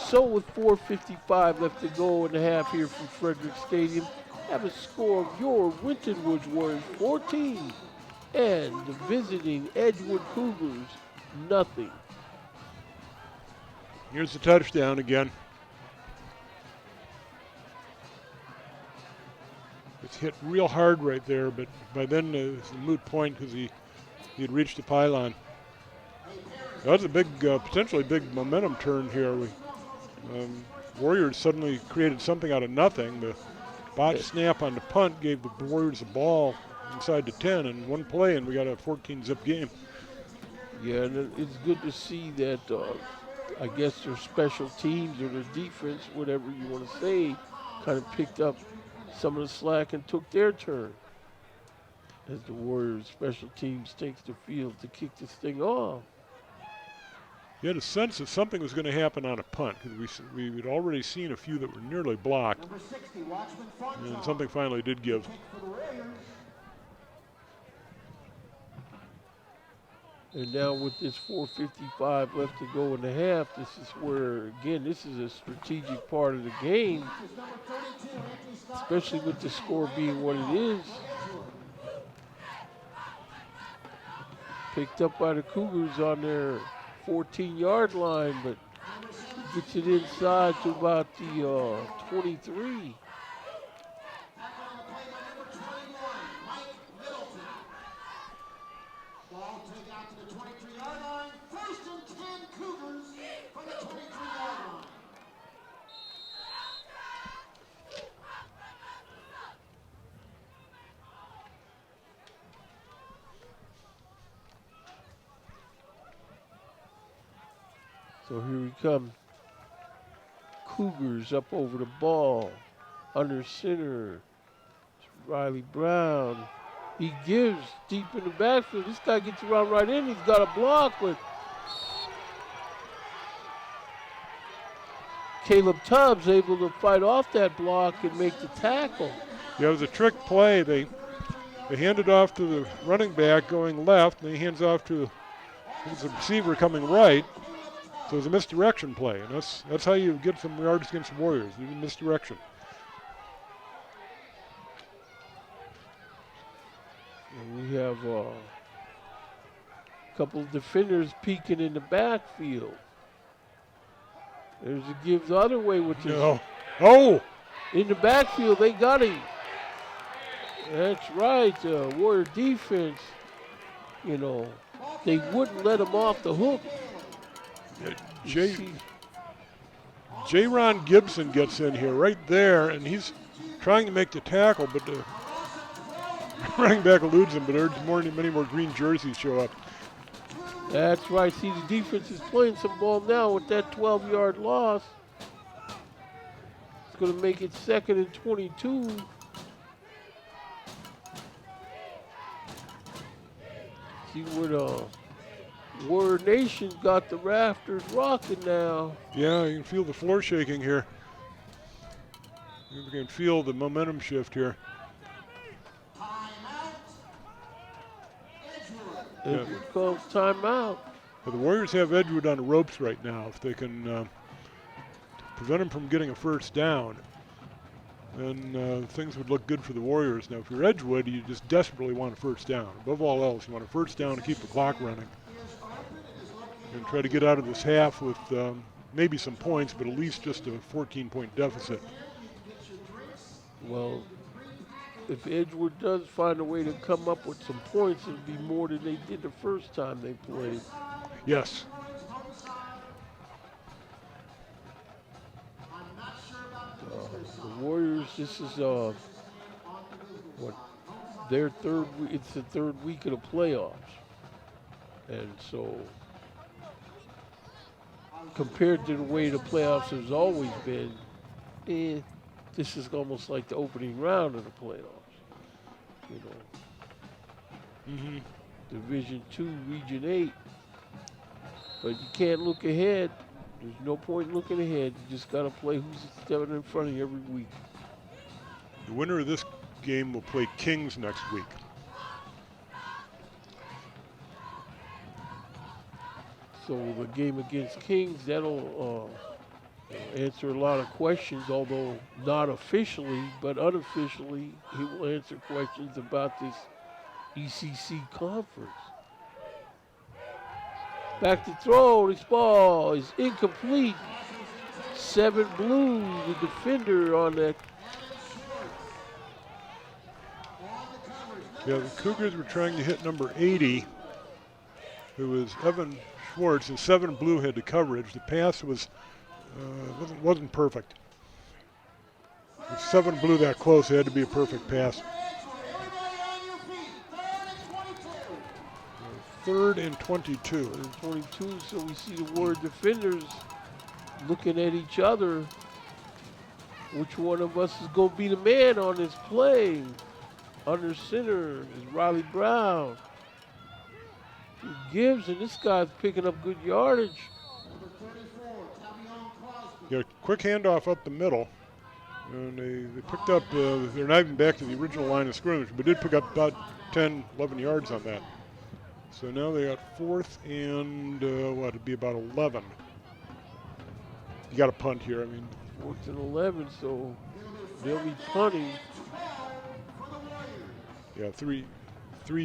So with 4:55 left to go in the half here from Frederick Stadium, have a score of your Winton Woods Warriors 14. And the visiting Edgewood Cougars, nothing. Here's the touchdown again. It's hit real hard right there, but by then it's a moot point because he had reached the pylon. That was a big, potentially big momentum turn here. Warriors suddenly created something out of nothing. The botched snap on the punt gave the Warriors the ball inside the 10 in one play, and we got a 14-zip game. Yeah, and it's good to see that, I guess their special teams or their defense, whatever you want to say, kind of picked up some of the slack and took their turn as the Warriors special teams takes the field to kick this thing off. You had a sense that something was going to happen on a punt because we had already seen a few that were nearly blocked, and something finally did give. And now with this 4:55 left to go in the half, this is where, again, this is a strategic part of the game, especially with the score being what it is. Picked up by the Cougars on their 14-yard line, but gets it inside to about the 23. Ball take out to the 23-yard line. First and 10 Cougars from the 23-yard line. So here we come. Cougars up over the ball. Under center. It's Riley Brown. He gives deep in the backfield. This guy gets around right in. He's got a block, but Caleb Tubbs able to fight off that block and make the tackle. Yeah, it was a trick play. They handed off to the running back going left, and he hands off to the receiver coming right. So it was a misdirection play, and that's how you get some yards against the Warriors. You misdirection. And we have a couple of defenders peeking in the backfield. There's a give the other way with this. No. Oh! In the backfield, they got him. That's right. Warrior defense, you know, they wouldn't let him off the hook. J-Ron Gibson gets in here right there, and he's trying to make the tackle, but the running back eludes him, but there's many more green jerseys show up. That's right. See, the defense is playing some ball now with that 12-yard loss. It's going to make it 2nd and 22. See where the Warrior Nation got the rafters rocking now. Yeah, you can feel the floor shaking here. You can feel the momentum shift here. Edgewood calls timeout. But the Warriors have Edgewood on the ropes right now. If they can prevent him from getting a first down, then things would look good for the Warriors. Now, if you're Edgewood, you just desperately want a first down. Above all else, you want a first down to keep the clock running and try to get out of this half with maybe some points, but at least just a 14-point deficit. Well, if Edgewood does find a way to come up with some points, it'll be more than they did the first time they played. Yes. The Warriors, this is their third week. It's the third week of the playoffs, and so compared to the way the playoffs has always been, this is almost like the opening round of the playoffs. You know, Division II, Region 8. But you can't look ahead. There's no point in looking ahead. You just got to play who's stepping in front of you every week. The winner of this game will play Kings next week. So the game against Kings, that'll answer a lot of questions, although not officially, but unofficially, he will answer questions about this ECC conference. Back to throw, this ball is incomplete. 7 blue, the defender on that. Yeah, the Cougars were trying to hit number 80, who was Evan Schwartz, and 7 blue had the coverage. The pass wasn't perfect. With 7 blue that close, it had to be a perfect pass. 3rd and 22. 22, so we see the Warrior defenders looking at each other. Which one of us is going to be the man on this play? Under center is Riley Brown. He gives, and this guy's picking up good yardage. Yeah, quick handoff up the middle. And they picked up, they're not even back to the original line of scrimmage, but did pick up about 10, 11 yards on that. So now they got 4th and, it'd be about 11. You got to punt here, I mean. 4th and 11, so they'll be punting. Yeah, 3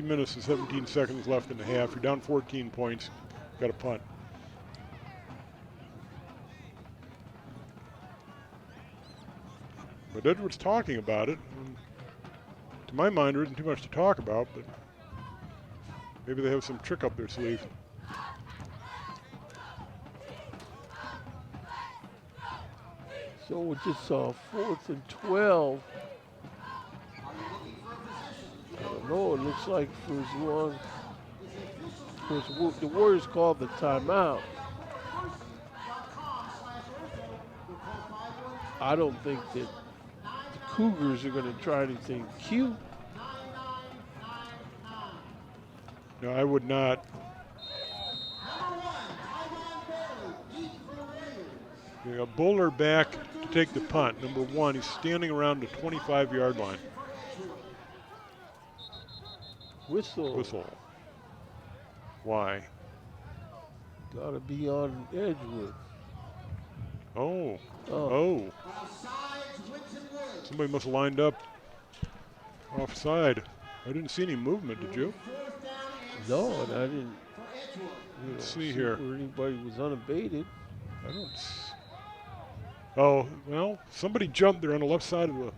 minutes and 17 seconds left in the half. You're down 14 points, got to punt. But Edgewood's talking about it. And to my mind, there isn't too much to talk about, but maybe they have some trick up their sleeve. So we just saw 4th and 12. I don't know, it looks like for as long as the Warriors called the timeout. I don't think that the Cougars are going to try anything cute. No, I would not. Yeah, Bowler back to take the punt. Number 1, he's standing around the 25-yard line. Whistle. Why? Got to be on Edgewood. Oh. Oh. Somebody must have lined up offside. I didn't see any movement, did you? No, and I didn't Let's see here. where anybody was unabated. I don't. Oh, well, somebody jumped there on the left side of the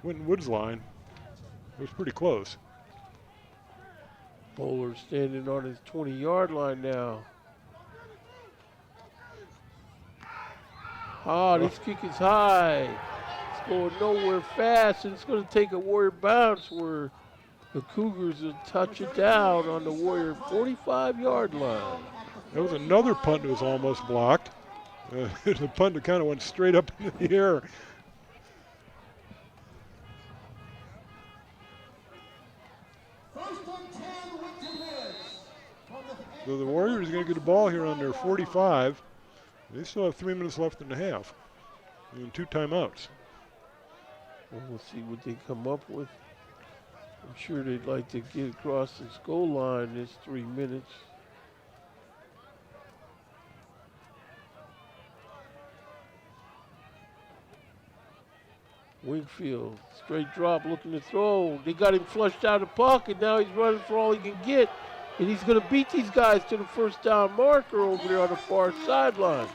Winton Woods line. It was pretty close. Bowler standing on his 20-yard line now. This kick is high. It's going nowhere fast, and it's going to take a Warrior bounce where the Cougars will touch it down on the Warrior 45-yard line. That was another punt that was almost blocked. The punt that kind of went straight up into the air. So the Warriors are going to get the ball here on their 45. They still have 3 minutes left in the half and 2 timeouts. Well, we'll see what they come up with. I'm sure they'd like to get across this goal line this 3 minutes. Wingfield, straight drop, looking to throw. They got him flushed out of the pocket. Now he's running for all he can get. And he's going to beat these guys to the first down marker over there on the far sideline.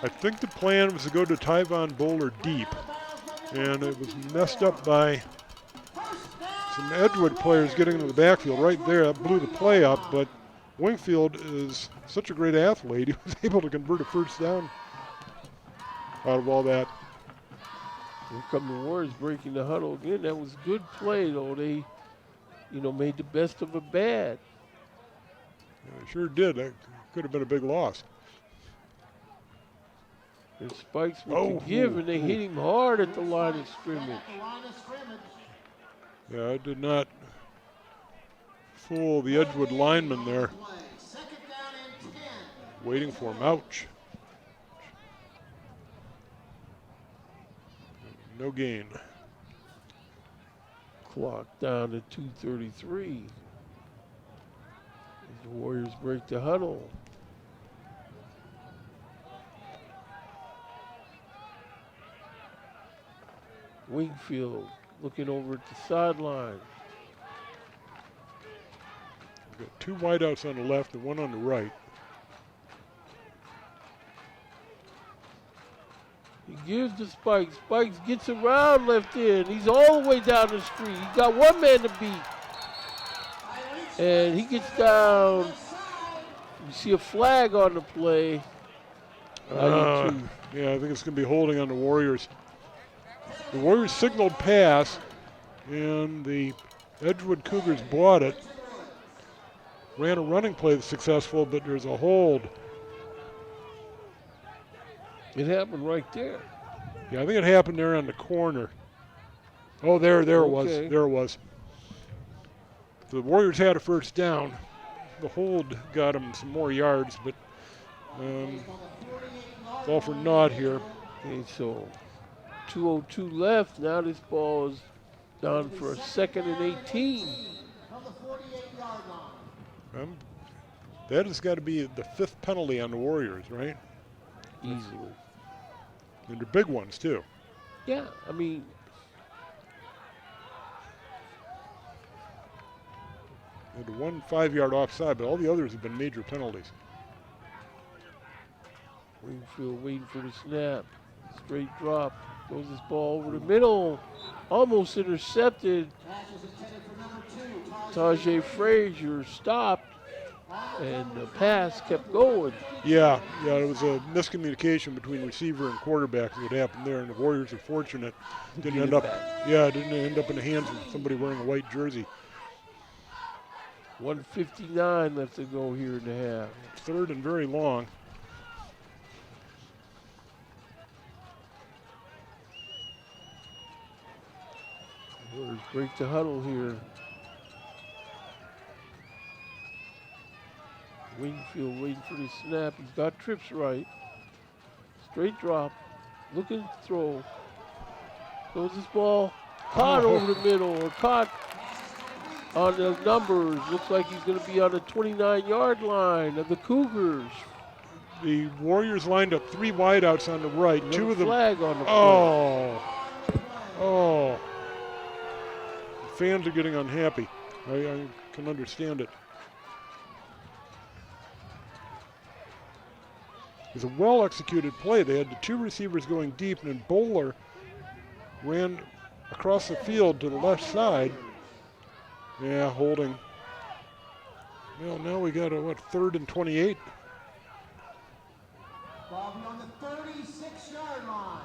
I think the plan was to go to Tyvon Bowler deep. And it was messed up by some Edgewood players getting into the backfield right there. That blew the play up, but Wingfield is such a great athlete. He was able to convert a first down out of all that. Here come the Warriors breaking the huddle again. That was a good play, though. They, made the best of a bad. Yeah, sure did. That could have been a big loss. And Spikes with the give, and they hit him hard at the line of scrimmage. Yeah, I did not fool the Edgewood lineman there. Waiting for him. Ouch. No gain. Clock down to 2:33. The Warriors break the huddle. Wingfield looking over at the sideline. We've got 2 wideouts on the left and 1 on the right. He gives to Spikes. Spikes gets around left end. He's all the way down the street. He got one man to beat. And he gets down. You see a flag on the play. Yeah, I think it's going to be holding on the Warriors. The Warriors signaled pass, and the Edgewood Cougars bought it. ran a running play that's successful, but there's a hold. It happened right there. Yeah, I think it happened there on the corner. Oh, there it was. Okay. There it was. The Warriors had a first down. The hold got them some more yards, but it's all for naught here. Okay, so 2:02 left. Now this ball is down for a 2nd and 18. From the 48-yard line. That has got to be the 5th penalty on the Warriors, right? Easily. And they're big ones, too. Yeah, I mean, And the 1 5-yard offside, but all the others have been major penalties. Wingfield waiting for the snap. Straight drop. Goes this ball over the middle. Almost intercepted. Pass was intended for number 2, Tajay Frazier stopped, and the pass kept going. Yeah, it was a miscommunication between receiver and quarterback that happened there, and the Warriors are fortunate. Didn't end up in the hands of somebody wearing a white jersey. 1:59 left to go here in the half. 3rd and very long. Warriors break the huddle here. Wingfield waiting for the snap. He's got trips right. Straight drop. Looking to throw. Goes this ball. Caught over the middle, or caught on the numbers. Looks like he's going to be on the 29-yard line of the Cougars. The Warriors lined up 3 wideouts on the right. Another 2 of them. flag on the Oh. Fans are getting unhappy. I can understand it. It was a well-executed play. They had the 2 receivers going deep, and then Bowler ran across the field to the left side. Yeah, holding. Well, now we got a, 3rd and 28? Ball on the 36-yard line.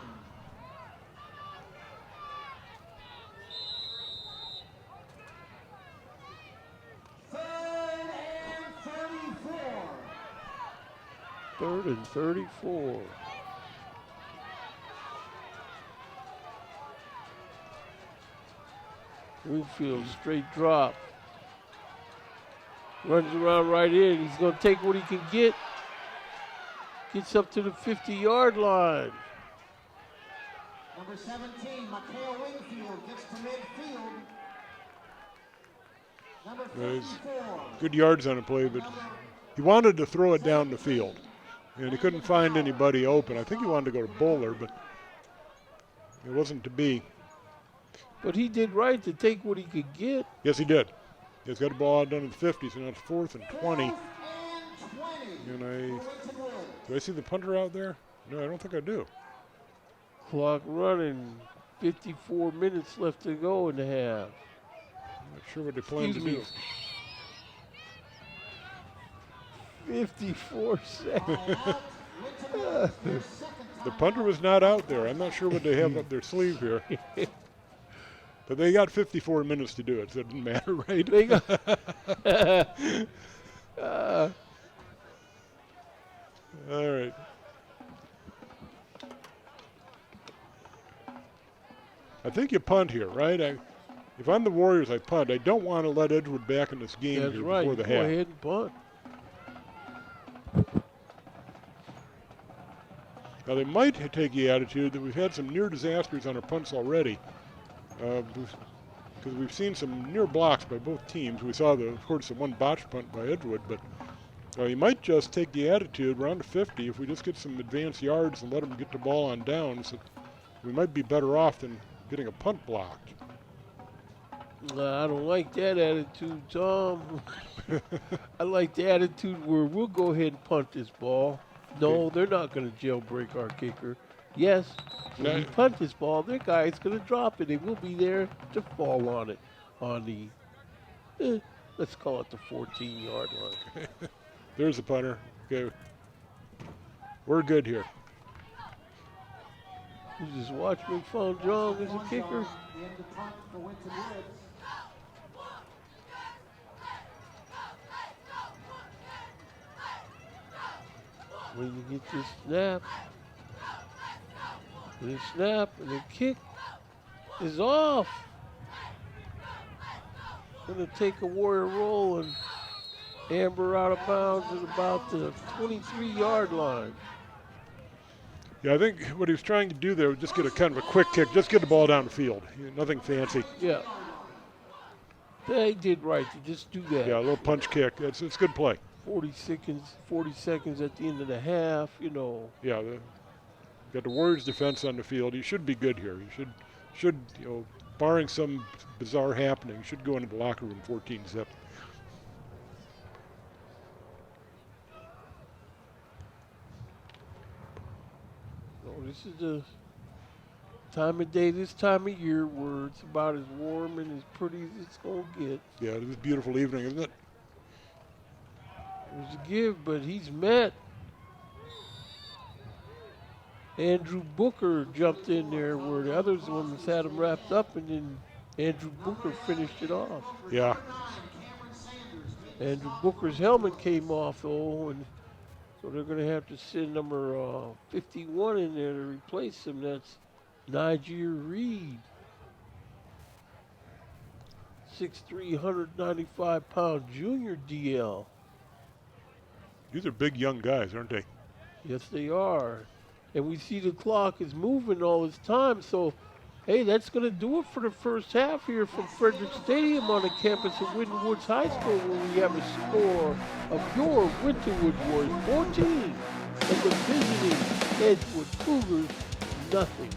Third and 34. Wingfield straight drop. Runs around right in. He's going to take what he can get. Gets up to the 50-yard line. Number 17, Mikhail Wingfield gets to midfield. Number 54. Good yards on the play, but he wanted to throw it down the field. And he couldn't find anybody open. I think he wanted to go to Bowler, but it wasn't to be. But he did right to take what he could get. Yes, he did. He's got the ball out done in the 50s, and now it's 4th and 20. And do I see the punter out there? No, I don't think I do. Clock running. 54 minutes left to go in the half. I'm not sure what they plan to do. 54 seconds. The punter was not out there. I'm not sure what they have up their sleeve here. But they got 54 minutes to do it, so it doesn't matter, right? They got All right. I think you punt here, right? If I'm the Warriors, I punt. I don't want to let Edgewood back in this game That's here right. before the Go half. ahead and punt. Now, they might take the attitude that we've had some near disasters on our punts already. Because we've seen some near blocks by both teams. We saw, of course, the one botched punt by Edgewood, but you might just take the attitude around the 50 if we just get some advanced yards and let them get the ball on downs. We might be better off than getting a punt blocked. I don't like that attitude, Tom. I like the attitude where we'll go ahead and punt this ball. No, they're not going to jailbreak our kicker. Yes, when we punt this ball, their guy's going to drop it. They will be there to fall on it, on the, let's call it the 14-yard line. There's the punter. Okay, we're good here. You just watch McFawn John as a kicker. The end of punt for Winton Woods. When you get this snap, and the snap, and the kick is off. Gonna take a Warrior roll and amber out of bounds at about the 23-yard line. Yeah, I think what he was trying to do there was just get a kind of a quick kick, just get the ball down the field. Nothing fancy. Yeah. They did right to just do that. Yeah, a little punch kick. It's a good play. 40 seconds at the end of the half, you know. Yeah, got the Warriors defense on the field. You should be good here. You should barring some bizarre happening, you should go into the locker room 14-zip. This is the time of day, this time of year where it's about as warm and as pretty as it's going to get. Yeah, it is a beautiful evening, isn't it? There's a give, but he's met. Andrew Booker jumped in there where the other ones had him wrapped up, and then Andrew Booker finished it off. Yeah. Andrew Booker's helmet came off, though, and so they're going to have to send number 51 in there to replace him. That's Niger Reed. 6'3", 195-pound junior DL. These are big young guys, aren't they? Yes, they are. And we see the clock is moving all this time, so hey, that's going to do it for the first half here from Frederick Stadium on the campus of Winton Woods High School, where we have a score of your Winton Woods Warriors 14 and the visiting Edgewood Cougars nothing.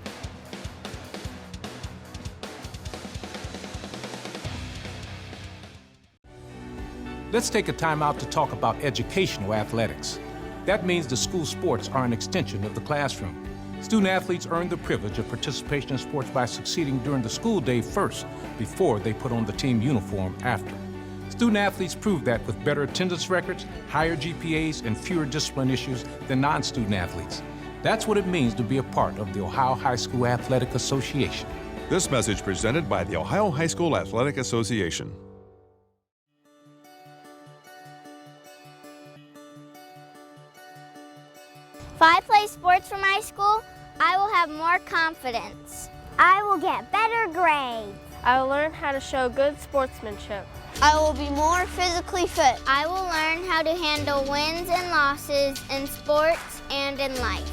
Let's take a time out to talk about educational athletics. That means the school sports are an extension of the classroom. Student athletes earn the privilege of participation in sports by succeeding during the school day first, before they put on the team uniform after. Student athletes prove that with better attendance records, higher GPAs, and fewer discipline issues than non-student athletes. That's what it means to be a part of the Ohio High School Athletic Association. This message presented by the Ohio High School Athletic Association. If I play sports for my school, I will have more confidence. I will get better grades. I will learn how to show good sportsmanship. I will be more physically fit. I will learn how to handle wins and losses in sports and in life.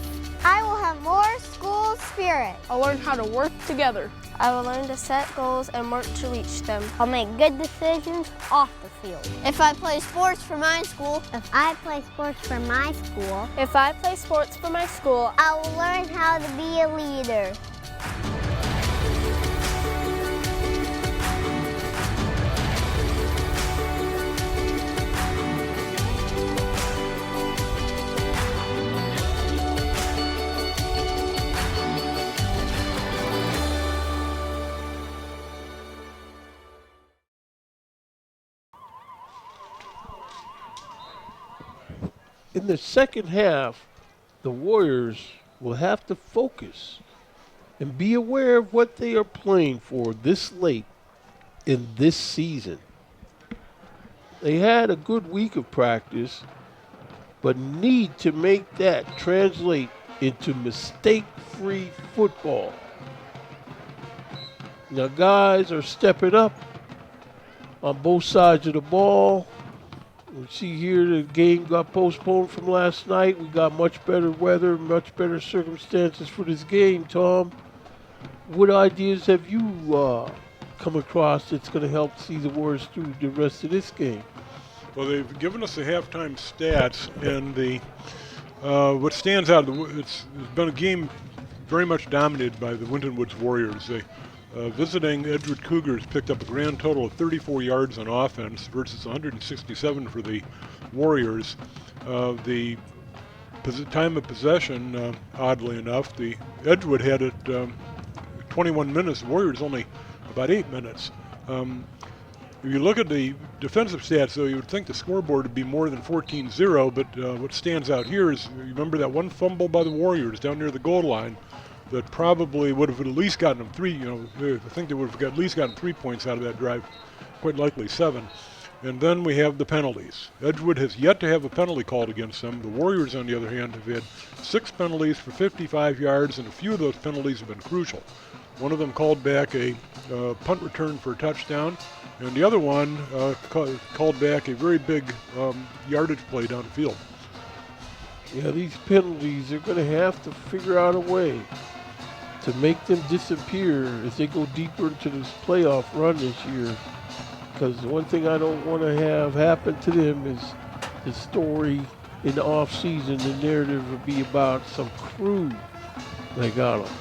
I will have more school spirit. I'll learn how to work together. I will learn to set goals and work to reach them. I'll make good decisions off the field. If I play sports for my school, If I play sports for my school, If I play sports for my school, I will learn how to be a leader. In the second half, the Warriors will have to focus and be aware of what they are playing for this late in this season. They had a good week of practice, but need to make that translate into mistake-free football. Now, guys are stepping up on both sides of the ball. We see here the game got postponed from last night. We got much better weather, much better circumstances for this game, Tom. What ideas have you come across that's going to help see the Warriors through the rest of this game? Well, they've given us the halftime stats, and the what stands out, it's been a game very much dominated by the Winton Woods Warriors. They visiting Edgewood Cougars picked up a grand total of 34 yards on offense versus 167 for the Warriors. The time of possession, oddly enough, the Edgewood had it 21 minutes, the Warriors only about 8 minutes. If you look at the defensive stats, though, you would think the scoreboard would be more than 14-0, but what stands out here is, you remember that one fumble by the Warriors down near the goal line that probably would have at least gotten them 3, I think they would have at least gotten 3 points out of that drive, quite likely 7. And then we have the penalties. Edgewood has yet to have a penalty called against them. The Warriors, on the other hand, have had 6 penalties for 55 yards, and a few of those penalties have been crucial. One of them called back a punt return for a touchdown, and the other one called back a very big yardage play down the field. Yeah, these penalties, they're going to have to figure out a way to make them disappear as they go deeper into this playoff run this year. Because one thing I don't want to have happen to them is the story in the off season. The narrative would be about some crew that got them.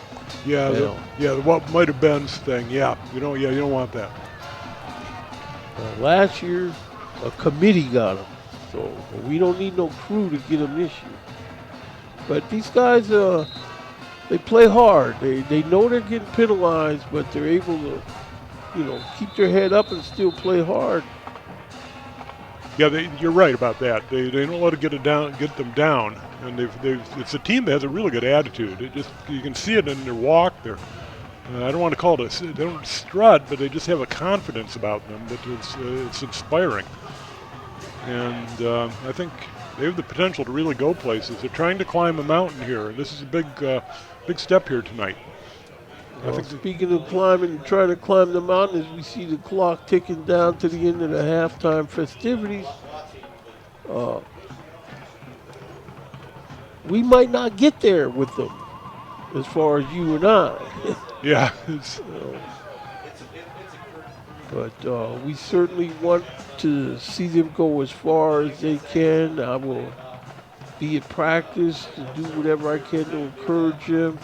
Yeah, the what might have been thing. Yeah, you don't want that. Last year, a committee got them, so we don't need no crew to get them this year. But these guys, they play hard. They know they're getting penalized, but they're able to, keep their head up and still play hard. Yeah, you're right about that. They don't let it get them down, and it's a team that has a really good attitude. You can see it in their walk. I don't want to call it they don't strut, but they just have a confidence about them that it's inspiring. And I think they have the potential to really go places. They're trying to climb a mountain here. This is a big step here tonight. Speaking of climbing, trying to climb the mountain, as we see the clock ticking down to the end of the halftime festivities, we might not get there with them, as far as you and I. Yeah. But we certainly want to see them go as far as they can. I will be at practice to do whatever I can to encourage them.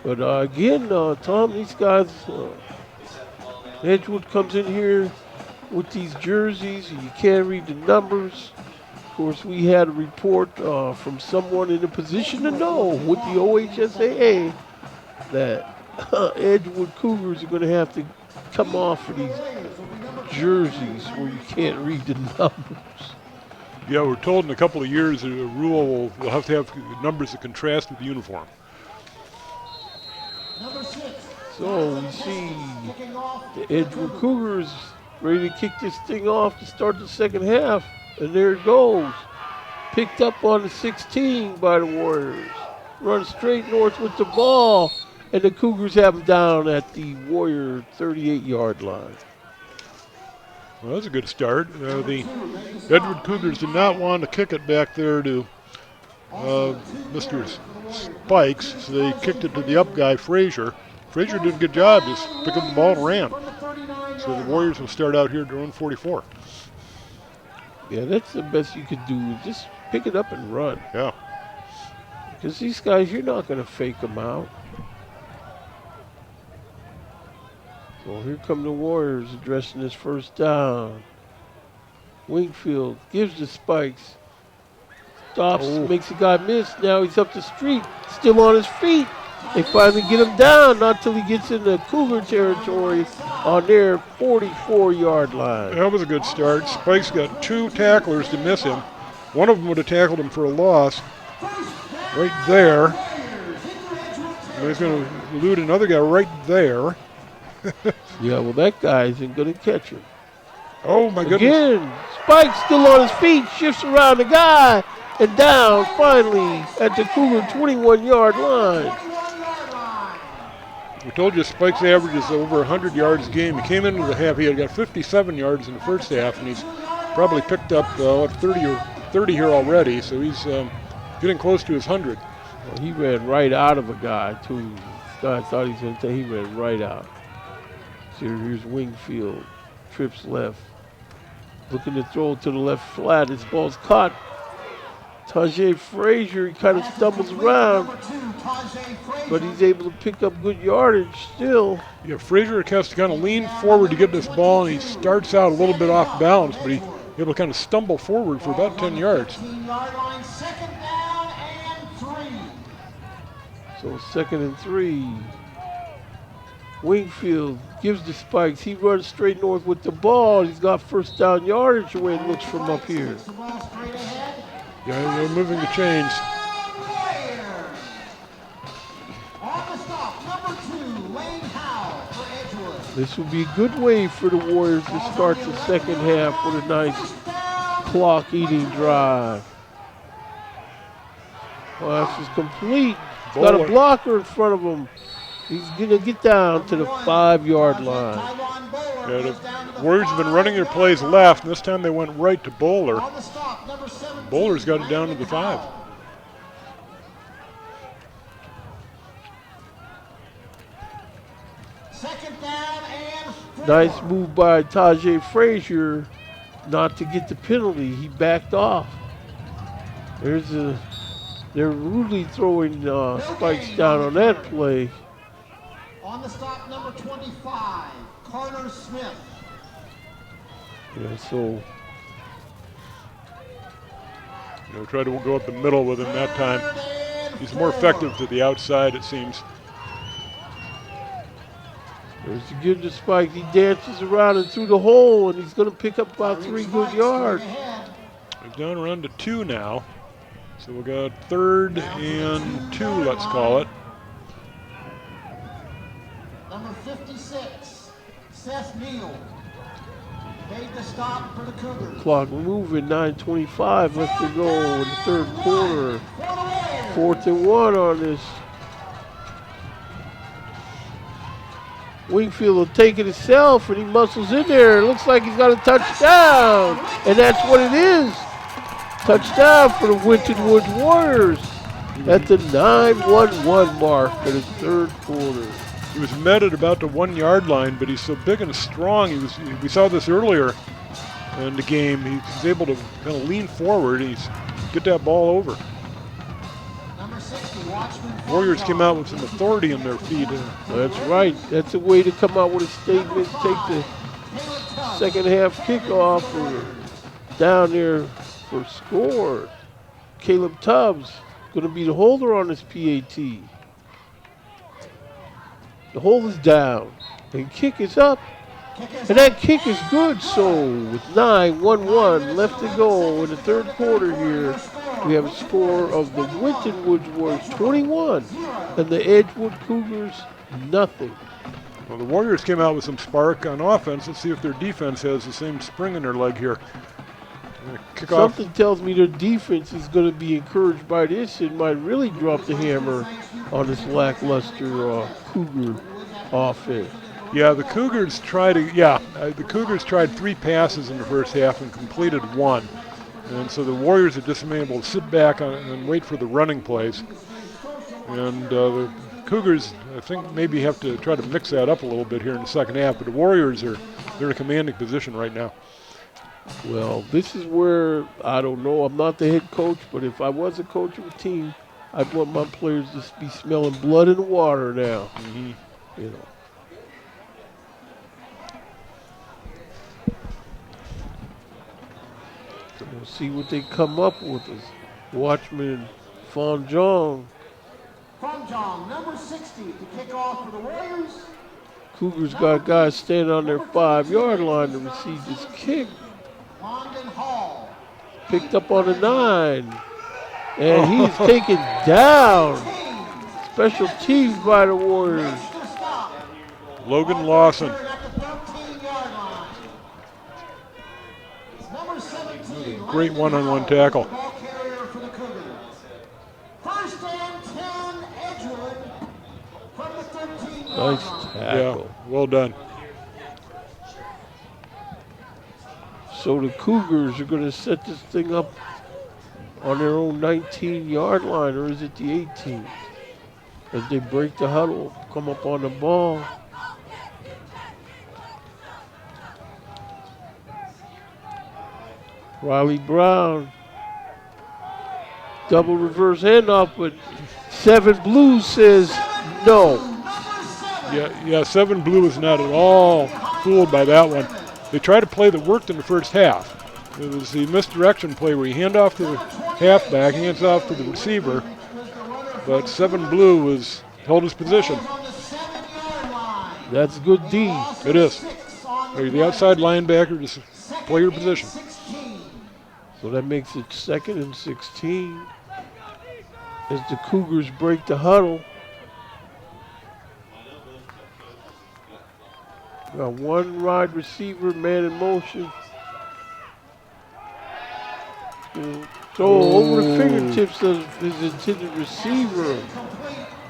But again, Tom, these guys, Edgewood comes in here with these jerseys, and you can't read the numbers. Of course, we had a report from someone in a position to know with the OHSAA that Edgewood Cougars are going to have to come off of these jerseys where you can't read the numbers. Yeah, we're told in a couple of years the rule will have to have numbers that contrast with the uniform. So we see the Edgewood Cougars ready to kick this thing off to start the second half. And there it goes. Picked up on the 16 by the Warriors. Run straight north with the ball. And the Cougars have them down at the Warrior 38-yard line. Well, that's a good start. The Edgewood Cougars did not want to kick it back there to Mr. Spikes, so they kicked it to the up guy, Frazier. Frazier did a good job, just picked up the ball and ran. So the Warriors will start out here at their own 44. Yeah, that's the best you could do, is just pick it up and run. Yeah. Because these guys, you're not going to fake them out. So here come the Warriors addressing this first down. Wingfield gives the Spikes. Stops, makes the guy miss. Now he's up the street, still on his feet. They finally get him down, not till he gets into Cougar territory on their 44-yard line. That was a good start. Spikes got 2 tacklers to miss him. One of them would have tackled him for a loss right there. And he's going to elude another guy right there. Yeah, well, that guy isn't going to catch him. Oh, my goodness. Again, Spike's still on his feet, shifts around the guy, and down finally at the Cougar 21-yard line. We told you Spike's average is over 100 yards a game. He came into the half, he had got 57 yards in the first half, and he's probably picked up 30 here already, so he's getting close to his 100. Well, he ran right out of a guy, too. This guy thought he was going to take, he ran right out. So here's Wingfield, trips left. Looking to throw to the left flat. This ball's caught. Tajay Frazier, he kind of stumbles around, but he's able to pick up good yardage still. Yeah, Frazier has to kind of lean forward to get this ball, and he starts out a little bit off balance, but he's able to kind of stumble forward for about 10 yards. So 2nd and 3. Wingfield gives the Spikes. He runs straight north with the ball. He's got first down yardage the way it looks from up here. Yeah, they're moving the chains. On the stop, number This would be a good way for the Warriors to start the second half with a nice clock-eating drive. Pass is complete. He's got a blocker in front of him. He's going to get down to the 5-yard line. Yeah, the Warriors have been running their plays left, and this time they went right to Bowler. Bowler's got it down to the 5. Second down and 4. Nice move by Tajay Frazier not to get the penalty. He backed off. They're rudely throwing spikes down on that play. On the stop, number 25, Carter Smith. Yeah, so Try to go up the middle with him that time. He's more effective to the outside, it seems. there's to give the spike. He dances around and through the hole, and he's going to pick up about 3 good yards. We're down around to 2 now. So we got 3rd and 2, let's call it. Number 56, Seth Neal. Made the stop for the Cougars. Clock moving, 9:25 left to go in the third quarter. 4th and 1 on this. Wingfield will take it himself, and he muscles in there. It looks like he's got a touchdown, and that's what it is. Touchdown for the Winton Woods Warriors at the 9:11 mark of the third quarter. He was met at about the 1-yard line, but he's so big and strong. We saw this earlier in the game. He's able to kind of lean forward and get that ball over. Number 60, Watchman. Warriors came out with some authority in their feet. That's right. That's a way to come out with a statement. Take the second half kickoff or down there for score. Caleb Tubbs going to be the holder on this PAT. The hold is down, and kick is up, and that kick is good. So with 9:11 left to go in the third quarter here, we have a score of the Winton Woods Warriors 21 and the Edgewood Cougars nothing. Well, the Warriors came out with some spark on offense. Let's see if their defense has the same spring in their leg here. Kick Something off. tells me their defense is going to be encouraged by this and might really drop the hammer on this lackluster Cougar offense. Yeah, the Cougars tried 3 passes in the first half and completed 1. And so the Warriors have just been able to sit back and wait for the running plays. And the Cougars, I think, maybe have to try to mix that up a little bit here in the second half. But the Warriors they're in a commanding position right now. Well, this is where, I don't know, I'm not the head coach, but if I was a coach of a team, I'd want my players to be smelling blood in the water now. Mm-hmm. You know. So we'll see what they come up with. Watchman Fonjong. Fonjong, number 60, to kick off for the Warriors. Cougars got guys standing on their 5-yard line to receive this kick. London Hall. Picked up on the 9. And he's taken down. Special teams by the Warriors. Logan Lawson. Great one-on-one tackle. First and 10, Edgewood from the 13-yard Nice line. tackle. Yeah, well done. So the Cougars are going to set this thing up on their own 19-yard line, or is it the 18? As they break the huddle, come up on the ball. Riley Brown, double reverse handoff, but 7 Blue says no. Yeah, 7 Blue is not at all fooled by that one. They tried a play that worked in the first half. It was the misdirection play where you hand off to the halfback, hands off to the receiver, but 7 Blue held his position. That's good D. It is. You're the outside linebacker, just play your position. So that makes it 2nd and 16 as the Cougars break the huddle. Got one wide receiver, man in motion. Throw over the fingertips of his intended receiver.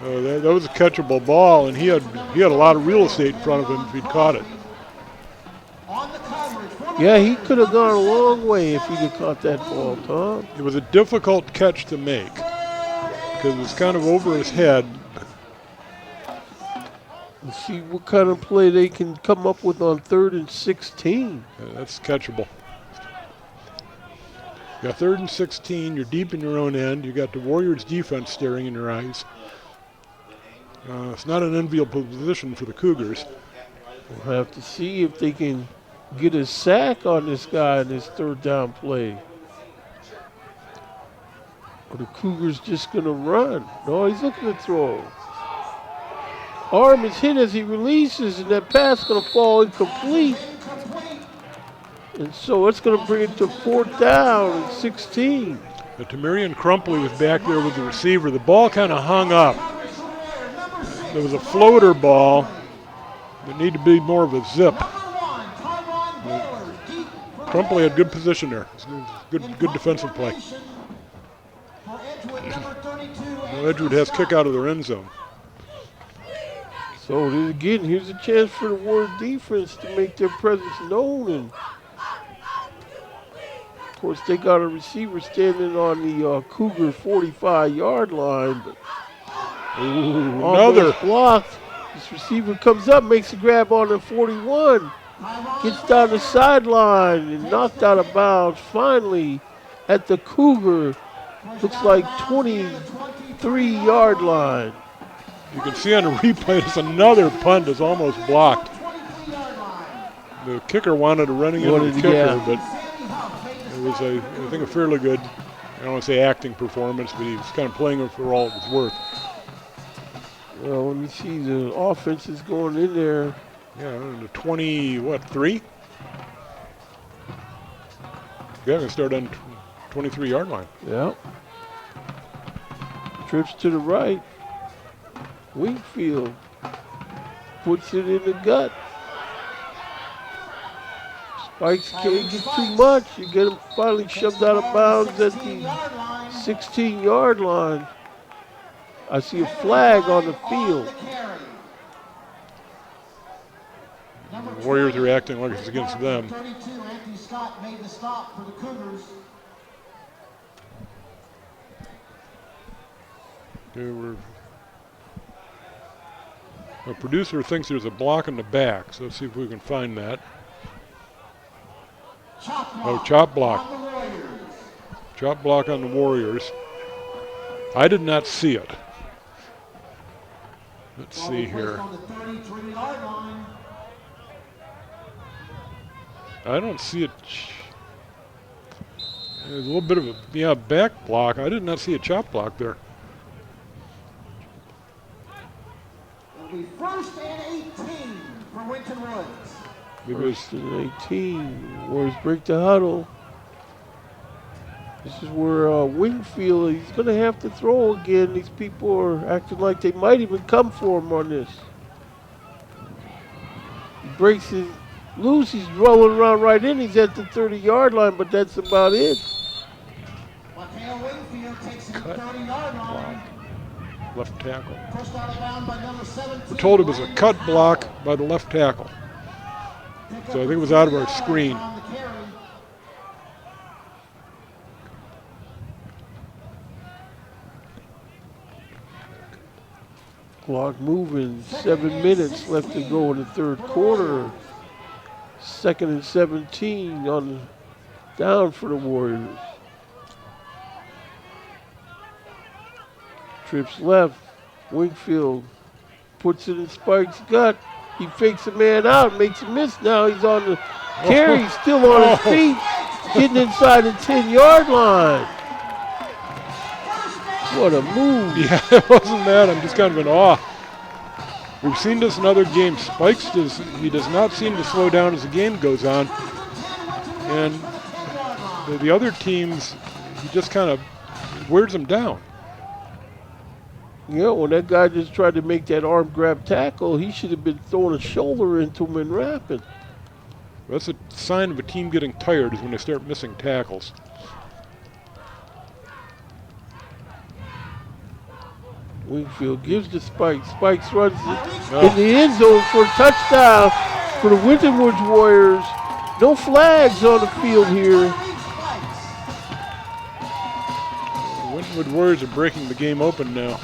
That was a catchable ball, and he had a lot of real estate in front of him if he'd caught it. Yeah, he could have gone a long way if he'd have caught that ball, Tom. It was a difficult catch to make because it was kind of over his head. Let's see what kind of play they can come up with on 3rd and 16. That's catchable. You got 3rd and 16. You're deep in your own end. You got the Warriors' defense staring in your eyes. It's not an enviable position for the Cougars. We'll have to see if they can get a sack on this guy in this 3rd down play. Or the Cougars just going to run. No, he's looking to throw. Arm is hit as he releases, and that pass is going to fall incomplete. And so it's going to bring it to 4th down and 16. But Tamarian Crumpley was back there with the receiver. The ball kind of hung up. There was a floater ball that needed to be more of a zip. Crumpley had good position there. Good defensive play. Edgewood has kick out of their end zone. So again, here's a chance for the Warrior defense to make their presence known. And of course, they got a receiver standing on the Cougar 45-yard line. But another blocked. This receiver comes up, makes a grab on the 41, gets down the sideline and knocked out of bounds. Finally, at the Cougar, looks like 23-yard line. You can see on the replay, there's another punt that's almost blocked. The kicker wanted a running into the kicker, but it was, I think, a fairly good, I don't want to say acting performance, but he was kind of playing it for all it was worth. Well, let me see, the offense is going in there. Yeah, the 3? Yeah, going to start on 23-yard line. Yeah. Trips to the right. Wingfield puts it in the gut. Spikes can't get too much. You get him finally shoved out of bounds at the 16-yard line. I see a flag on the field. The Warriors are acting like it's against them. Our producer thinks there's a block in the back, so let's see if we can find that. Oh, chop block. Chop block on the Warriors. I did not see it. Let's see here. I don't see it. There's a little bit of a back block. I did not see a chop block there. It'll be 1st and 18 for Winton Woods. 1st and 18. Warriors break the huddle. This is where Wingfield, he's going to have to throw again. These people are acting like they might even come for him on this. He breaks it loose. He's rolling around right in. He's at the 30-yard line, but that's about it. Wingfield takes it to the 30-yard line. Left tackle. Pushed out of bounds by number 17. We're told it was a cut block by the left tackle. So I think it was out of our screen. Clock moving, 7 minutes left to go in the 3rd quarter. 2nd and 17 on down for the Warriors. Trips left, Wingfield puts it in Spike's gut. He fakes a man out, makes a miss. Now he's on the carry, he's still on his feet, getting inside the 10-yard line. What a move. Yeah, it wasn't that. I'm just kind of in awe. We've seen this in other games. Spikes he does not seem to slow down as the game goes on. And the other teams, he just kind of wears them down. Yeah, when that guy just tried to make that arm grab tackle, he should have been throwing a shoulder into him and wrapping. That's a sign of a team getting tired is when they start missing tackles. Wingfield gives to Spikes. Spikes runs in the end zone for a touchdown for the Winton Woods Warriors. No flags on the field here. The Winton Warriors are breaking the game open now.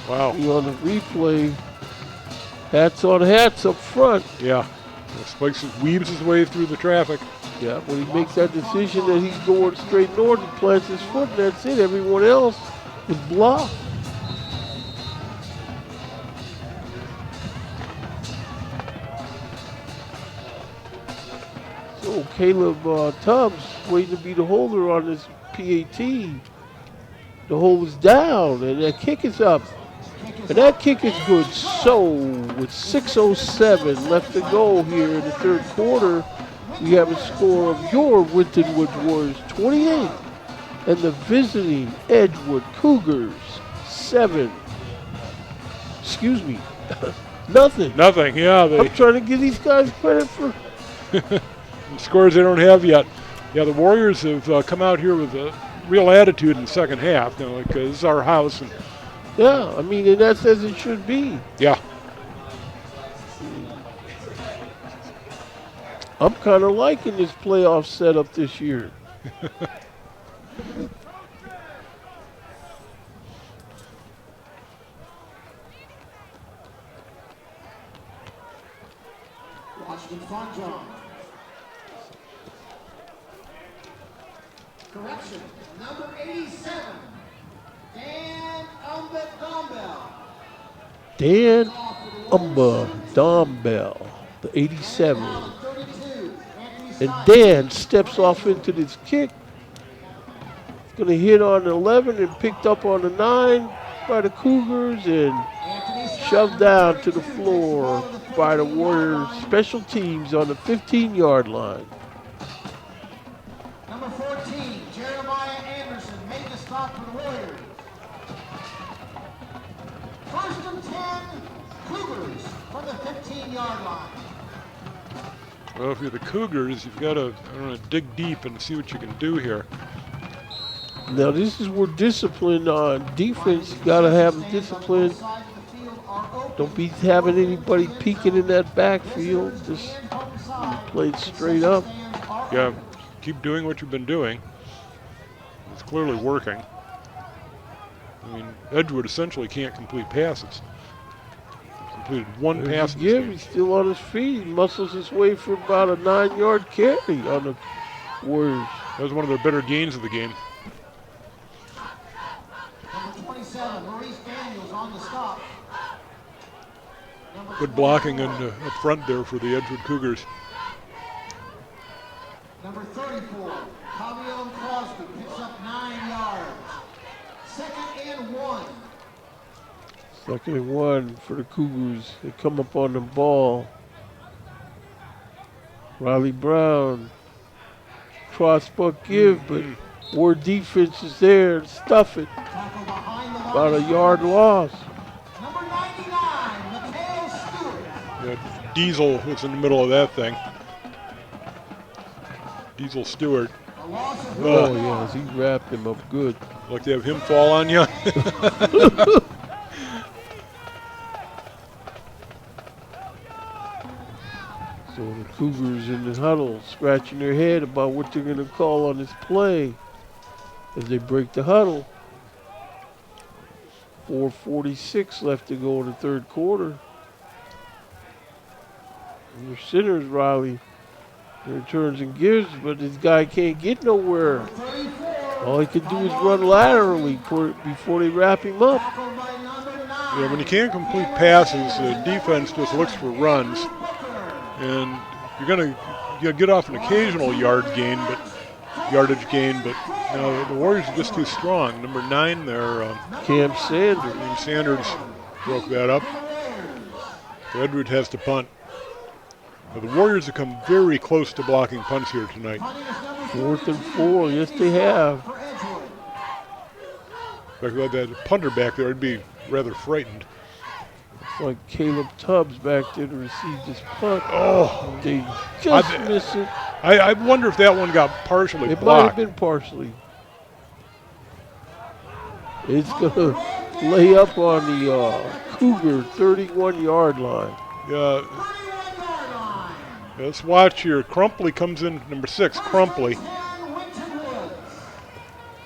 Wow. On the replay, hats on hats up front. Yeah. Spikes weaves his way through the traffic. Yeah, when he makes that decision that he's going straight north, he plants his foot, and that's it. Everyone else is blocked. So Caleb Tubbs waiting to be the holder on this PAT. The hold is down, and that kick is up. And that kick is good. So, with 6:07 left to go here in the third quarter, we have a score of your Winton Woods Warriors 28 and the visiting Edgewood Cougars 7. Excuse me, nothing. Nothing, yeah. I'm trying to give these guys credit for scores they don't have yet. Yeah, the Warriors have come out here with a real attitude in the second half. You know, like, this is our house. And yeah, I mean, and that's as it should be. Yeah. I'm kind of liking this playoff setup this year. Washington Fun John. Correction, number 87, Dan Dan Dumbbell, the 87. And Dan steps off into this kick. He's going to hit on the 11 and picked up on the 9 by the Cougars and shoved down to the floor by the Warriors special teams on the 15-yard line. Number 14, Jeremiah Anderson made the stop for the Warriors. First and 10, Cougars from the 15-yard line. Well, if you're the Cougars, you've got to dig deep and see what you can do here. Now this is where discipline on defense, you got to have discipline. Don't be having anybody peeking in that backfield. Just play straight up. Yeah, keep doing what you've been doing. It's clearly working. I mean, Edgewood essentially can't complete passes. Completed one pass. Yeah, he's still on his feet. He muscles his way for about a 9-yard carry on the Warriors. That was one of their better gains of the game. Number 27, Maurice Daniels on the stop. Good blocking up front there for the Edgewood Cougars. Number 34, Javion Crosby picks up 9 yards. Second and 1. Second and 1 for the Cougars. They come up on the ball. Riley Brown. Cross-buck give, but Ward defense is there to stuff it. About a yard loss. Number 99, Mateo Stewart. Yeah, Diesel was in the middle of that thing. Diesel Stewart. Oh, yes, he wrapped him up good. Like to have him fall on you. So the Cougars in the huddle scratching their head about what they're going to call on this play as they break the huddle. 4:46 left to go in the third quarter. And your center's Riley. He returns and gives, but this guy can't get nowhere. All he can do is run laterally before they wrap him up. Yeah, when you can't complete passes, the defense just looks for runs. And you're going to get off an occasional yardage gain, but you know, the Warriors are just too strong. Number 9 there, Cam Sanders. Cam Sanders broke that up. So Edgewood has to punt. Now, the Warriors have come very close to blocking punts here tonight. 4th and 4, yes they have. fact, with that punter back there, I'd be rather frightened. It's like Caleb Tubbs back there to receive this punt. Oh, They just miss it. I wonder if that one got partially It might blocked. have been partially. It's going to lay up on the Cougar 31-yard line. Yeah. Let's watch here. Crumpley comes in, number 6, Crumpley.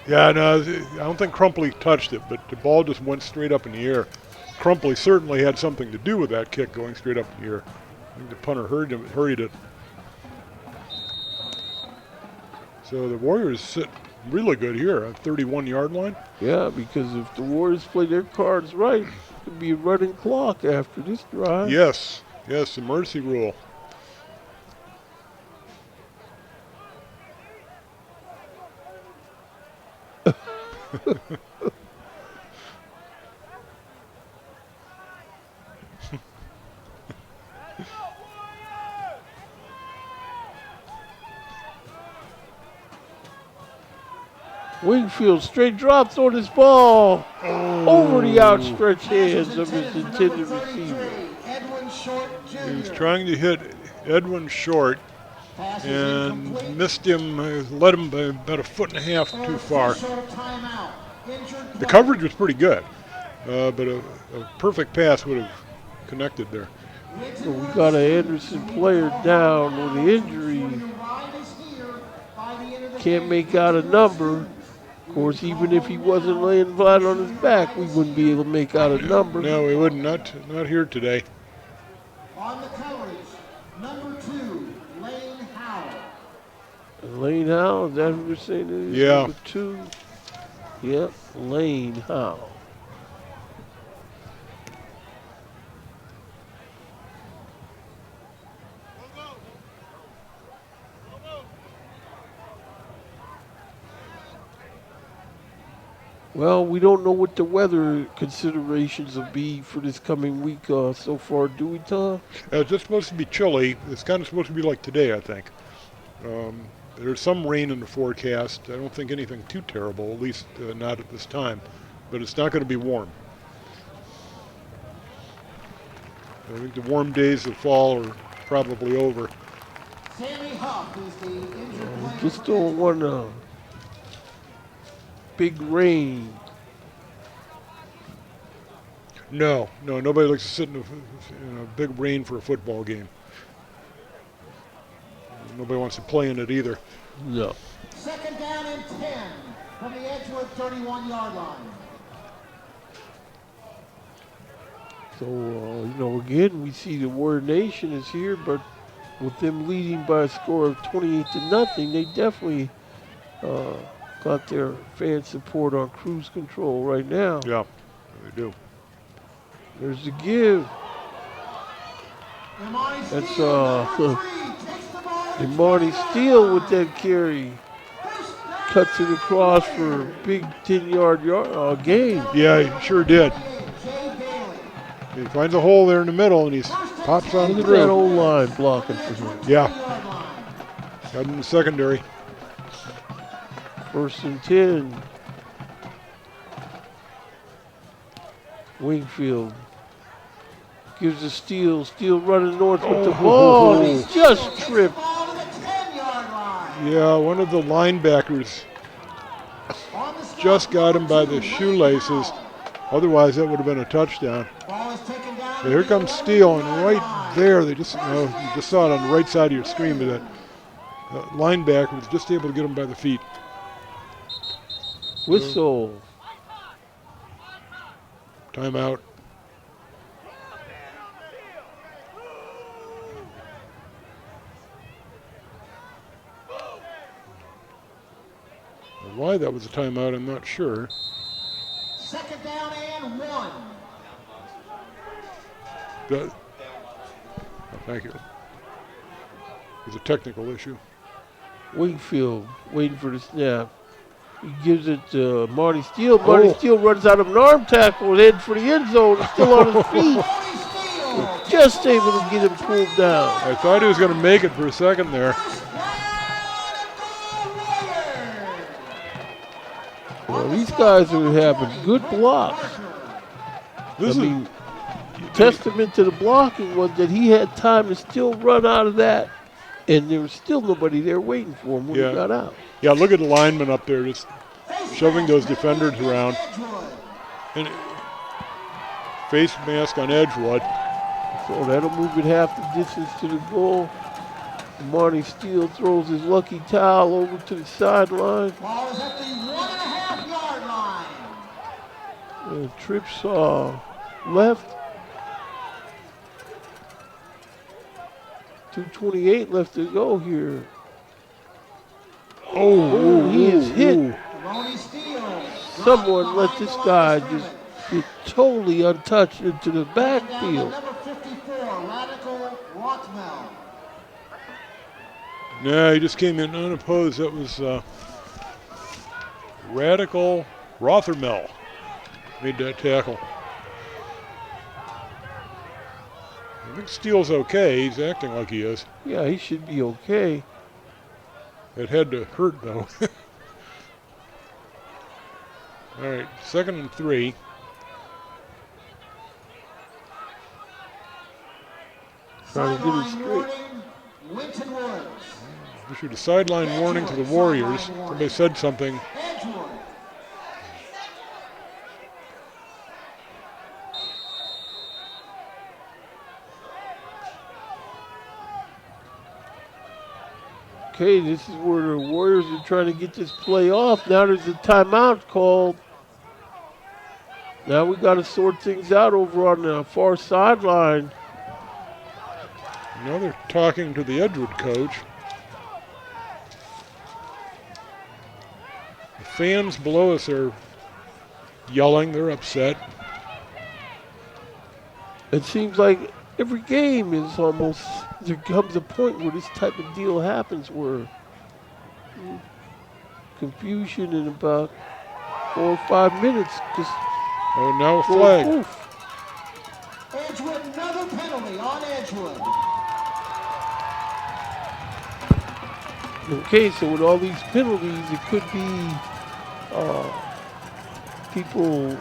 Yeah, no, I don't think Crumpley touched it, but the ball just went straight up in the air. Crumpley certainly had something to do with that kick going straight up in the air. I think the punter hurried it. So the Warriors sit really good here at 31-yard line. Yeah, because if the Warriors play their cards right, it could be a running clock after this drive. Yes, the mercy rule. Wingfield straight drops on his ball over the outstretched hands of his intended receiver. He was trying to hit Edwin Short and missed him, led him by about a foot and a half too far. The coverage was pretty good, but a perfect pass would have connected there. So we got an Anderson player down with the injury. Can't make out a number. Of course, even if he wasn't laying flat on his back, we wouldn't be able to make out a number. No, we wouldn't. Not here today. On the coverage, number 2, Lane Howell. Lane Howell, is that who you're saying it is? Yeah. Number 2? Yep, Lane Howell. Well, we don't know what the weather considerations will be for this coming week so far, do we, Tom? It's just supposed to be chilly. It's kind of supposed to be like today, I think. There's some rain in the forecast. I don't think anything too terrible, at least not at this time. But it's not going to be warm. I think the warm days of fall are probably over. Sammy Huff is the injured player. Just don't want big rain. No, nobody likes to sit in a big rain for a football game. Nobody wants to play in it either. No. Second down and 10 from the Edgewood 31-yard line. So, again, we see the Warrior Nation is here, but with them leading by a score of 28-0, they definitely got their fan support on cruise control right now. Yeah, they do. There's the give. That's Imani Steele with that carry. Cuts it across for a big 10-yard gain. Yeah, he sure did. He finds a hole there in the middle and he pops on Look at through. that old line blocking for him. Yeah. Got him in the secondary. 1st and 10. Wingfield gives a Steele. Steele running north with the ball. And he's just tripped. Yeah, one of the linebackers just got him by the shoelaces. Otherwise, that would have been a touchdown. But here comes Steele, and right there, you just saw it on the right side of your screen, but that linebacker was just able to get him by the feet. Whistle. Timeout. Why that was a timeout, I'm not sure. Second down and 1. Oh, thank you. It was a technical issue. Wingfield waiting for the snap. He gives it to Marty Steele. Marty Steele runs out of an arm tackle and heads for the end zone. He's still on his feet. Just able to get him pulled down. I thought he was going to make it for a second there. Well, these guys are having good blocks. Testament to the blocking was that he had time to still run out of that, and there was still nobody there waiting for him when he got out. Yeah, look at the linemen up there just shoving those defenders around. And face mask on Edgewood. So that'll move it half the distance to the goal. Marty Steele throws his lucky towel over to the sideline. Ball is at the 1.5-yard line. And trips left. 2:28 left to go here. Oh, he is hit. Someone let this guy just get totally untouched into the backfield. Number 54, Radical Rothmel. Nah, he just came in unopposed. That was Radical Rothermel made that tackle. I think Steele's okay. He's acting like he is. Yeah, he should be okay. It had to hurt, though. All right, 2nd and 3. Trying to get it straight. Winton Woods. Issued a sideline warning to the Warriors. Somebody said something. Edgewood. Okay, this is where the Warriors are trying to get this play off. Now there's a timeout called. Now we got to sort things out over on the far sideline. Now they're talking to the Edgewood coach. The fans below us are yelling. They're upset. It seems like every game is almost, there comes a point where this type of deal happens where confusion in about 4 or 5 minutes. Just now a flag. Poof. Edgewood, another penalty on Edgewood. Okay, so with all these penalties, it could be people,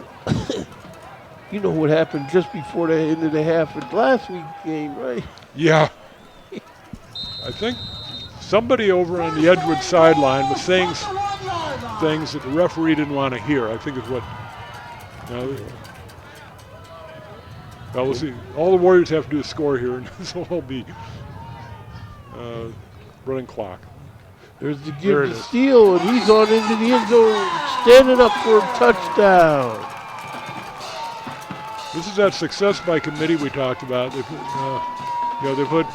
you know what happened just before the end of the half of last week's game, right? Yeah. I think somebody over on the Edgewood sideline was saying things that the referee didn't want to hear, I think is what. Well, we'll see. All the Warriors have to do is score here, and this will all be running clock. There's the give to Steele, and he's on into the end zone, standing up for a touchdown. This is that success by committee we talked about. They put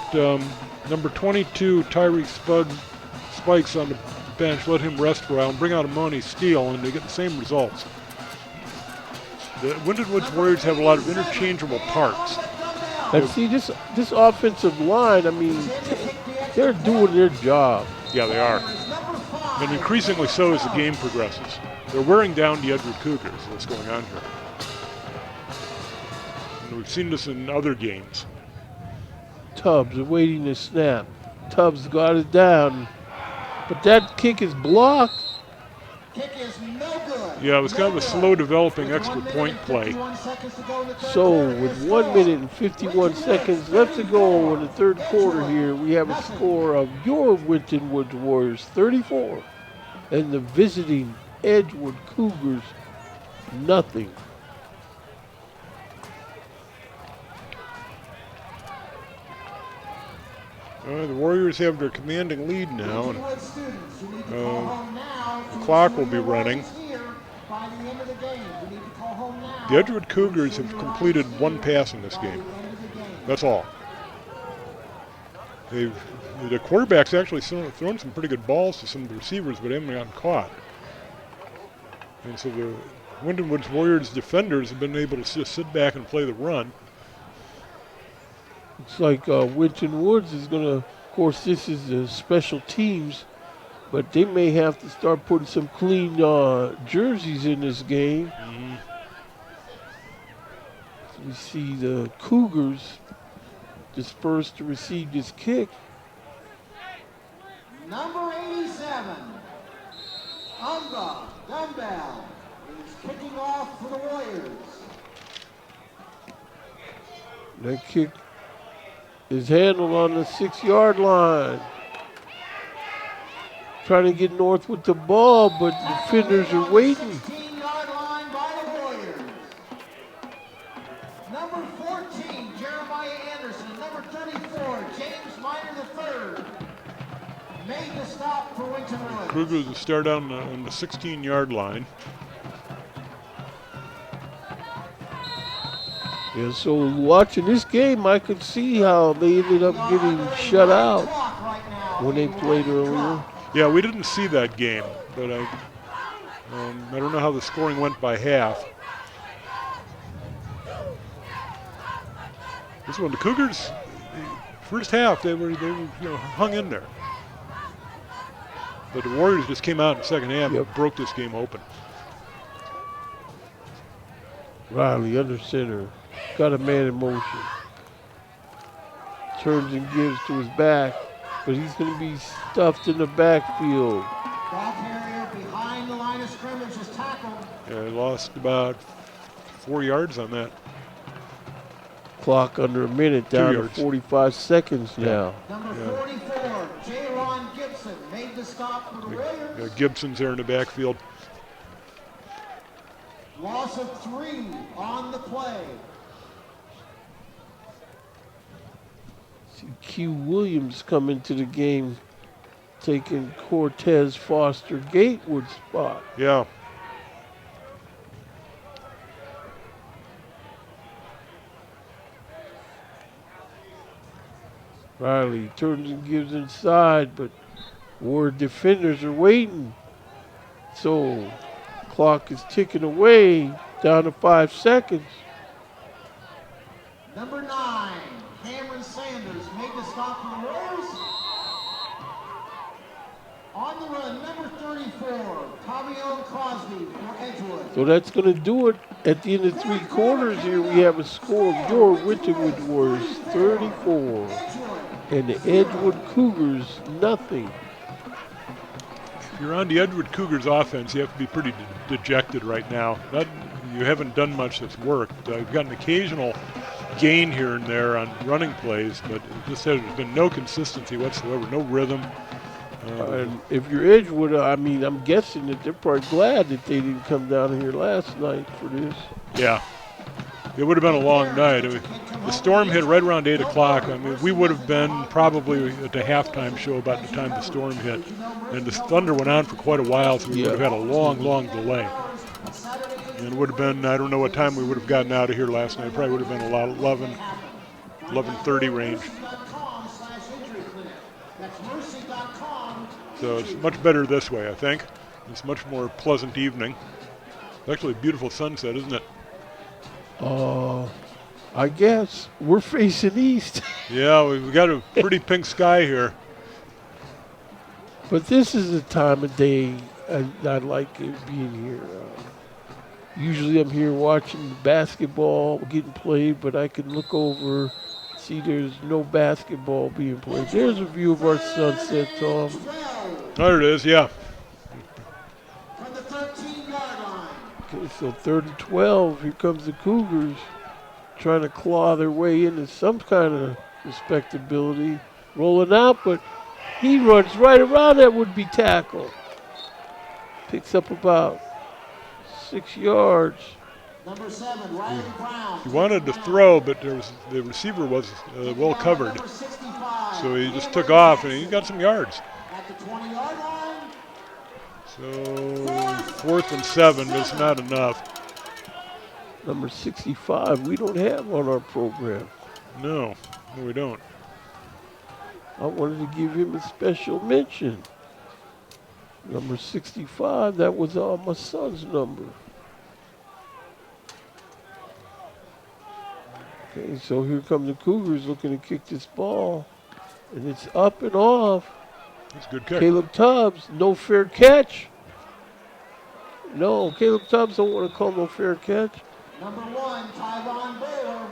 number 22 Tyree Spikes on the bench, let him rest for a while, and bring out a Monty Steele, and they get the same results. The Winton Woods Warriors have a lot of interchangeable parts. And see, this offensive line, I mean, they're doing their job. Yeah, they are. And increasingly so as the game progresses. They're wearing down the Edgewood Cougars, what's going on here. And we've seen this in other games. Tubbs awaiting the snap. Tubbs got it down. But that kick is blocked. Kick is no good. Yeah, it was kind of a slow developing extra point play. So with 1 minute and 51 seconds left to go in the third quarter here, we have a score of your Winton Woods Warriors 34 and the visiting Edgewood Cougars nothing. The Warriors have their commanding lead now, and the clock will be running. The Edgewood Cougars have completed one pass in this game. That's all. The quarterback's actually thrown some pretty good balls to some of the receivers, but they haven't gotten caught. And so the Winton Woods Warriors defenders have been able to just sit back and play the run. Looks like Winton Woods is going to, of course, this is the special teams, but they may have to start putting some clean jerseys in this game. Mm-hmm. So we see the Cougars dispersed to receive this kick. Number 87, Umbra Gumbel. Leading off for the Warriors. That kick is handled on the 6-yard line. Trying to get north with the ball, but defenders are waiting. 16-yard line by the Warriors. Number 14, Jeremiah Anderson. Number 34, James Minor III. Made the stop for Winton Woods. Cougars will start on the 16-yard line. Yeah, so watching this game, I could see how they ended up getting shut out when they played earlier. Yeah, we didn't see that game, but I don't know how the scoring went by half. This one, the Cougars, first half they were hung in there, but the Warriors just came out in the second half and broke this game open. Riley under center, got a man in motion. Turns and gives to his back, but he's going to be stuffed in the backfield. Ball carrier behind the line of scrimmage is tackled. Yeah, lost about 4 yards on that. Clock under a minute, down to 45 seconds now. Number 44, J-Ron Gibson, made the stop for the Warriors. Yeah, Gibson's there in the backfield. Loss of 3 on the play. See Q Williams come into the game, taking Cortez Foster Gatewood's spot. Yeah. Riley turns and gives inside, but Ward defenders are waiting. So clock is ticking away, down to 5 seconds. Number 9, Cameron Sanders, made the stop for the Warriors. On the run, number 34, Tavion Crosby for Edgewood. So that's going to do it. At the end of 3 quarters here, we have a score of your Winton Warriors 34 and the Edgewood Cougars nothing. If you're on the Edgewood Cougars offense, you have to be pretty dejected right now. You haven't done much that's worked. You've got an occasional gain here and there on running plays, but there's been no consistency whatsoever, no rhythm. And if you're Edgewood, I mean, I'm guessing that they're probably glad that they didn't come down here last night for this. Yeah, it would have been a long night. I mean, the storm hit right around 8 o'clock. I mean, we would have been probably at the halftime show about the time the storm hit. And the thunder went on for quite a while, so we would have had a long, long delay. And it would have been, I don't know what time we would have gotten out of here last night. It probably would have been about 11:30 range. So it's much better this way, I think. It's a much more pleasant evening. It's actually a beautiful sunset, isn't it? I guess we're facing east. Yeah, we've got a pretty pink sky here. But this is the time of day I like it being here. Usually I'm here watching basketball getting played, but I can look over, see there's no basketball being played. There's a view of our sunset, Tom. There it is, yeah. From the 13-yard line. Okay, so 3rd and 12. Here comes the Cougars trying to claw their way into some kind of respectability. Rolling out, but he runs right around that would-be tackle. Picks up about 6 yards. Number 7, Riley Brown. He wanted to throw, but the receiver was well covered. So he just took off, and he got some yards. At the 20-yard line. So 4th and 7, but it's not enough. Number 65, we don't have on our program. No, we don't. I wanted to give him a special mention. Number 65, that was my son's number. Okay, so here come the Cougars looking to kick this ball. And it's up and off. That's a good kick. Caleb Tubbs, no fair catch. No, Caleb Tubbs don't want to call no fair catch. Number 1, Tyron Bowler.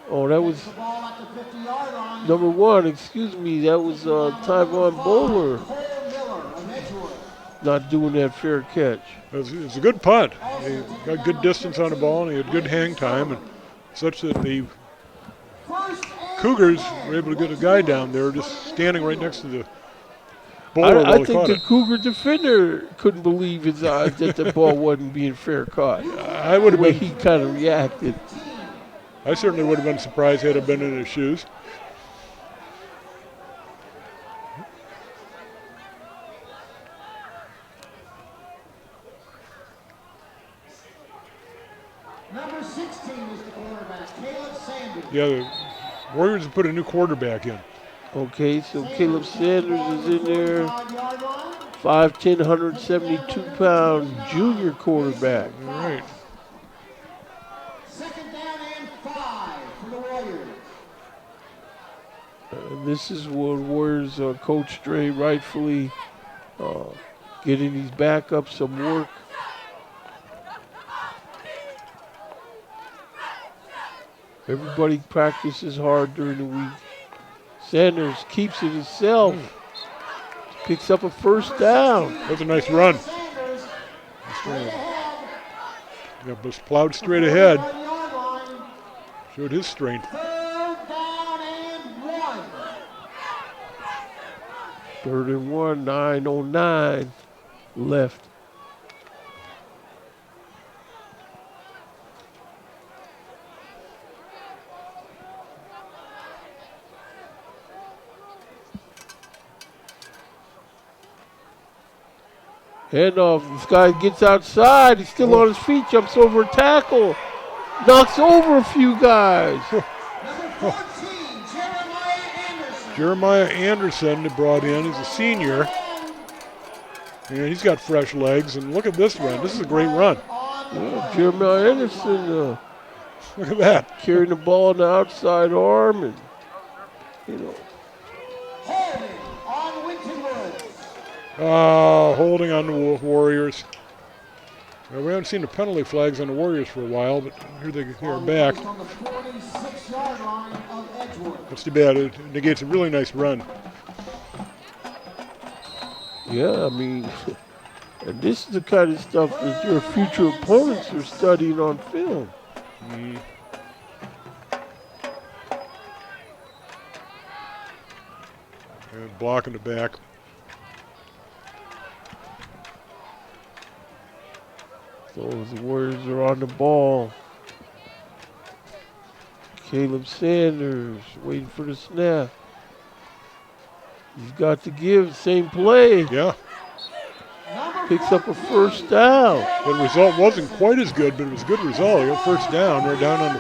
Oh, that was The ball at the 50-yard line. number 1, excuse me. That was Tyron Bowler. Cole Miller of Edgewood. not doing that fair catch. It's a good punt. He got good distance on the ball, and he had good hang time, and such that the Cougars were able to get a guy down there just standing right next to the bowler while I he think caught the it. Cougar defender couldn't believe his eyes that the ball wasn't being fair caught. I would The have way been. he kind of reacted. I certainly would have been surprised had it been in his shoes. Number 16 is the quarterback, Caleb Sanders. Yeah, the Warriors have put a new quarterback in. Okay, so Caleb Sanders is in there. 5-yard line. 5'10", 172-pound junior quarterback. All right. Second down and 5 for the Warriors. This is what Warriors Coach Dre rightfully getting these backups some work. Everybody practices hard during the week. Sanders keeps it himself. Picks up a first down. That's a nice run. Sanders straight ahead. Yeah, just plowed straight ahead. 5-yard line. Showed his strength. Third down and 1. 3rd and 1, 9:09 left. Handoff, this guy gets outside, he's still on his feet, jumps over a tackle, knocks over a few guys. Number 14, Jeremiah Anderson. Jeremiah Anderson they brought in. He's a senior. And he's got fresh legs. And look at this run. This is a great run. Yeah, Jeremiah Anderson Look at that. carrying the ball on the outside arm, and you know. Holding on Winton Woods. Holding on the Warriors. Well, we haven't seen the penalty flags on the Warriors for a while, but here they are back. On the 46-yard line of Edgewood. That's too bad. It negates a really nice run. Yeah, I mean, and this is the kind of stuff that your future opponents are studying on film. Mm. And blocking the back. So the Warriors are on the ball. Caleb Sanders waiting for the snap. He's got to give, same play. Yeah. Picks up a first down. The result wasn't quite as good, but it was a good result. He got first down. They're down on the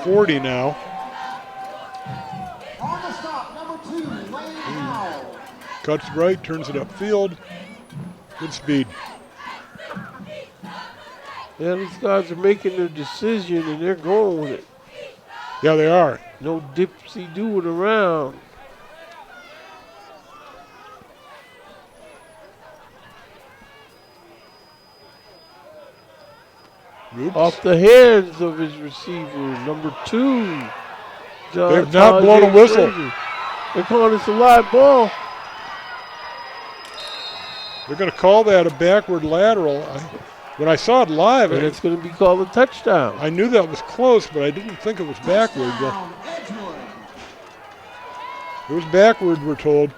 40 now. On the stop, number 2, Lane Howell. Cuts right, turns it upfield. Good speed. Yeah, these guys are making their decision and they're going with it. Yeah, they are. No dipsy-doing around. Oops. Off the hands of his receiver, number 2. They've not blown a whistle. They're calling this a live ball. They're going to call that a backward lateral. When I saw it live, And it's going to be called a touchdown. I knew that was close, but I didn't think it was backward. Touchdown, Edgewood. It was backward, we're told.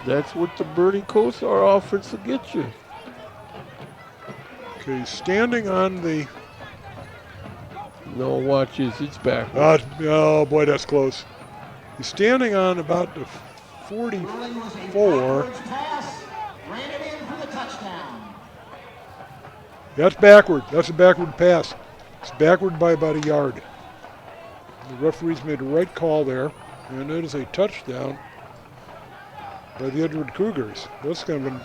That's what the Bernie Kosar offense will get you. Okay, standing on the... No, watch this. It's backward. Oh, boy, that's close. He's standing on about the Burling was a 44. backwards pass. Ran it in for the touchdown. That's backward. That's a backward pass. It's backward by about a yard. The referees made the right call there, and it is a touchdown by the Edgewood Cougars. That's kind of an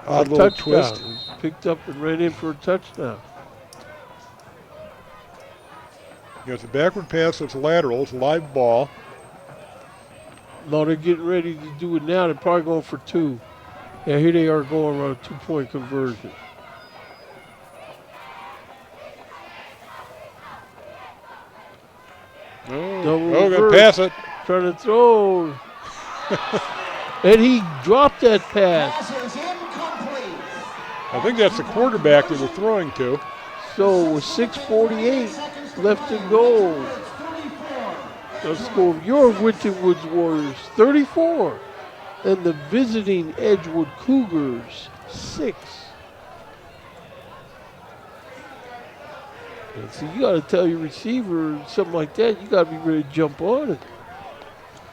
odd little touchdown. twist. He's picked up and ran in for a touchdown. Yeah, it's a backward pass, so it's a lateral. It's a live ball. No, they're getting ready to do it now. They're probably going for 2. Yeah, here they are going on a 2-point conversion. Oh, Double gonna reverse. pass it. Trying to throw. And he dropped that pass. Pass is incomplete. I think that's the quarterback they were throwing to. So with 6:48 left to go, the score of your Winton Woods Warriors 34 and the visiting Edgewood Cougars 6. And so you got to tell your receiver something like that. You got to be ready to jump on it.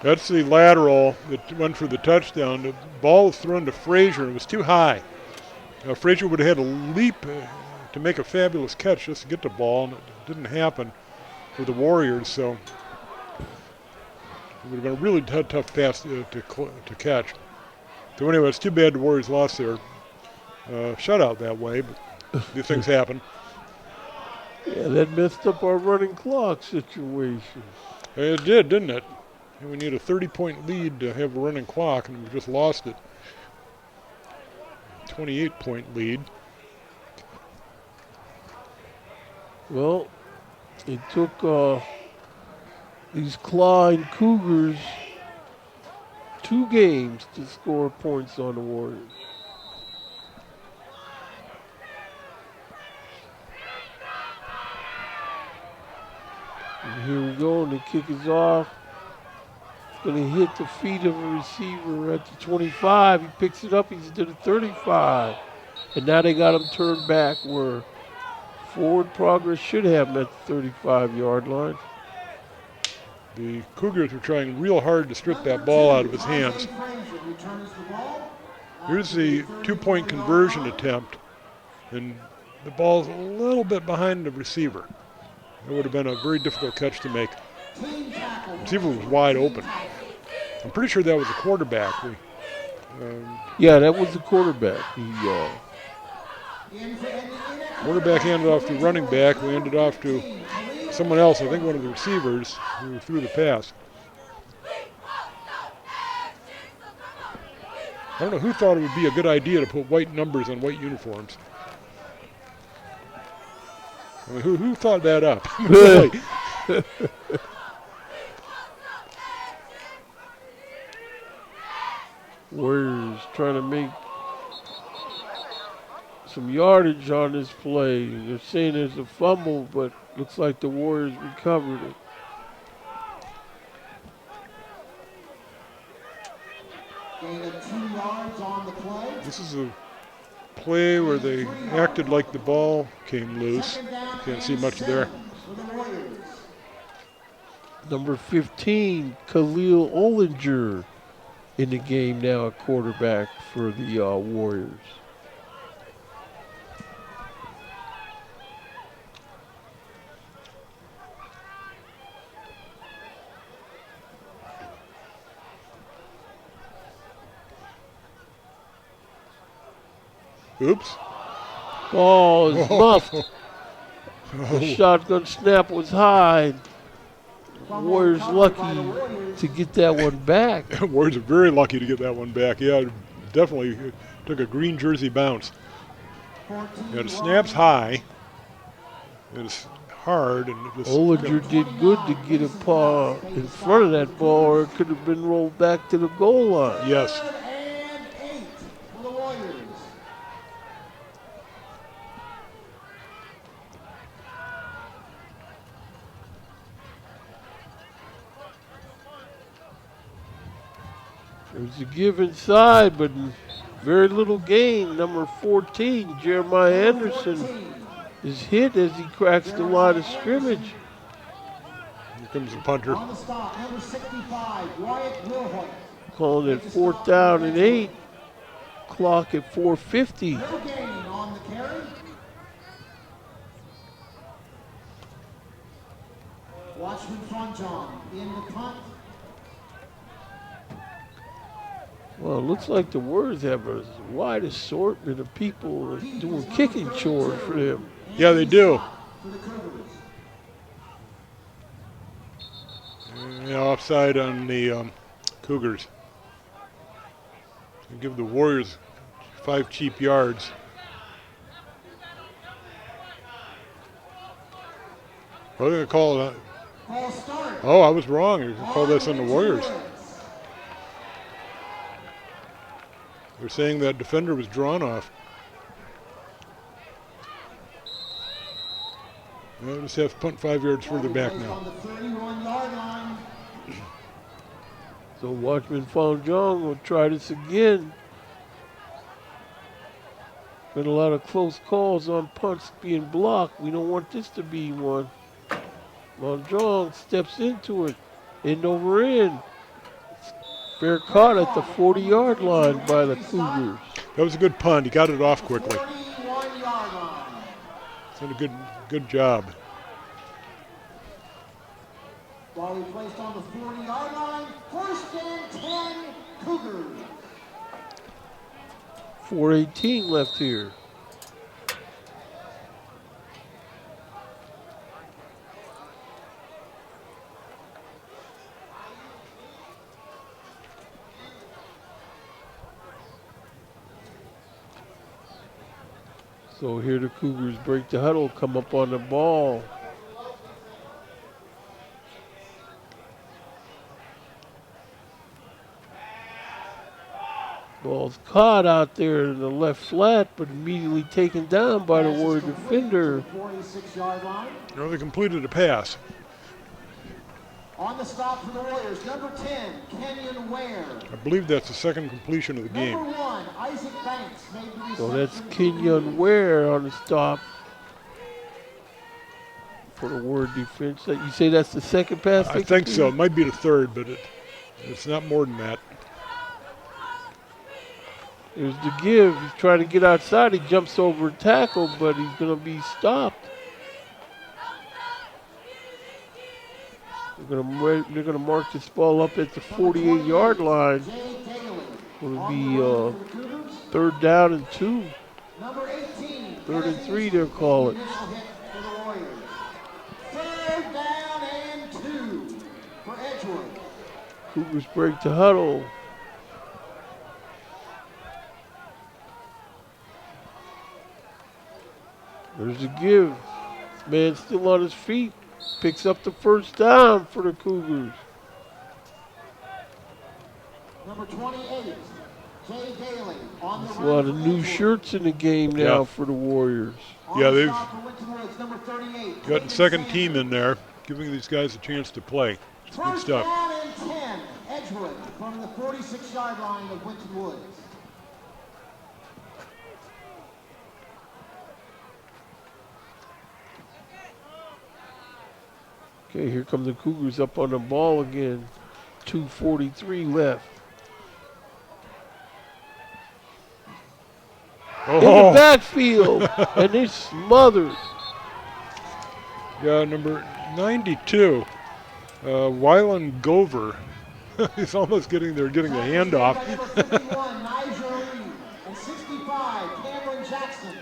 That's the lateral that went for the touchdown. The ball was thrown to Frazier. It was too high. Frazier would have had a leap to make a fabulous catch just to get the ball, and it didn't happen for the Warriors. So it would have been a really tough pass to catch. So anyway, it's too bad the Warriors lost their shutout that way, but these things happen. Yeah, that messed up our running clock situation. It did, didn't it? And we need a 30-point lead to have a running clock, and we just lost it. 28-point lead. Well, it took these Klein Cougars 2 games to score points on the Warriors. And here we go, and the kick is off. It's going to hit the feet of a receiver at the 25. He picks it up, he's to the 35. And now they got him turned back where forward progress should happen at the 35-yard line. The Cougars were trying real hard to strip that ball out of his hands. Here's the 2-point conversion attempt, and the ball's a little bit behind the receiver. It would have been a very difficult catch to make. The receiver was wide open. I'm pretty sure that was the quarterback. Yeah, that was the quarterback. Quarterback handed off to running back, who handed off to someone else, I think one of the receivers, who threw the pass. I don't know who thought it would be a good idea to put white numbers on white uniforms. I mean, who thought that up? Really? Warriors trying to make some yardage on this play. They're saying there's a fumble, but looks like the Warriors recovered it. Gain of 2 yards on the play. This is a play where they acted like the ball came loose. Can't see much there. Number 15, Khalil Ollinger in the game now, a quarterback for the Warriors. Oops. Ball is muffed. The shotgun snap was high. Warriors lucky to get that one back. Warriors are very lucky to get that one back. Yeah, definitely took a green jersey bounce. Yeah, the snap's high. It's hard. And Ollinger did good to get a paw in front of that ball, or it could have been rolled back to the goal line. Yes. There's a give inside, but very little gain. Number 14, Jeremiah Anderson, is hit as he cracks the line of scrimmage. Here comes the punter. On the stop, number 65, Wyatt Wilhoit. Calling it 4th down and 8. Clock at 4:50. No gain on the carry. Watchman Fonjon in the punt. Well, it looks like the Warriors have a wide assortment of people doing kicking chores for them. Yeah, they do. Yeah, offside on the Cougars. So give the Warriors 5 cheap yards. What are they going to call it? Oh, I was wrong. You call this on the Warriors. They're saying that defender was drawn off. They'll just have to punt 5 yards further back now. On the 31-yard line. So Watchman Fong Jong will try this again. Been a lot of close calls on punts being blocked. We don't want this to be one. Fong Jong steps into it. End over end. Fair caught at the 40-yard line by the Cougars. That was a good punt. He got it off quickly. 41-yard line. Did a good job. Ball placed on the 40-yard line. First and 10, Cougars. 4:18 left here. So here the Cougars break the huddle, come up on the ball. Ball's caught out there in the left flat, but immediately taken down by the Warrior defender. 46-yard line. They completed a pass. On the stop for the Warriors, number 10, Kenyon Ware. I believe that's the second completion of the game. Number 1, Isaac Banks made the reception. So that's Kenyon Ware on the stop for the Warrior defense. You say that's the second pass? I think so. It might be the third, but it's not more than that. There's the give. He's trying to get outside. He jumps over a tackle, but he's going to be stopped. They're going to mark this ball up at the 48-yard line. It'll be third down and 2. Number 18. Third and 3, they'll call it. Third down and 2 for Edgewood. Cougars break the huddle. There's a give. Man still on his feet. Picks up the first down for the Cougars. Number 28, Jay Daly on the There's a lot of new shirts in the game now for the Warriors. Yeah, they've number 38, got the second team in there, giving these guys a chance to play. It's good First stuff. down and 10, Edgewood from the 46-yard line of Winton Woods. Okay, here come the Cougars up on the ball again. 2:43 left. In the backfield, and they're smothered. Yeah, number 92, Wylan Gover. He's almost getting the handoff. And 65, Cameron Jackson.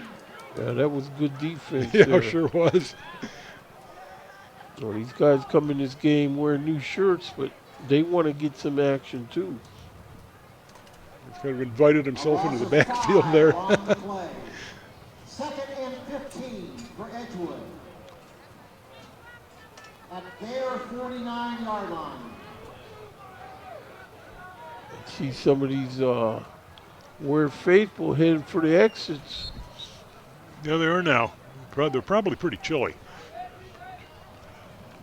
Yeah, that was good defense. Yeah, there. sure was. So these guys come in this game wearing new shirts, but they want to get some action too. He's kind of invited himself into the backfield there. Second and 15 for Edgewood. At their 49-yard line. See some of these Warrior faithful heading for the exits. Yeah, they are now. They're probably pretty chilly.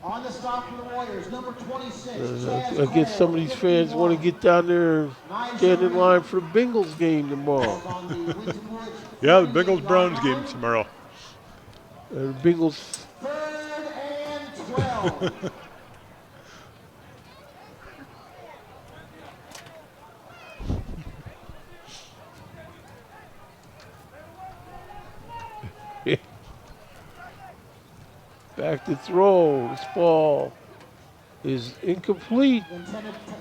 On the stop for the Warriors, number 26. I guess some of these fans want to get down there and stand in line for the Bengals game tomorrow. Yeah, the Bengals-Browns game tomorrow. The Bengals. Third and 12. Back to throw. This ball is incomplete.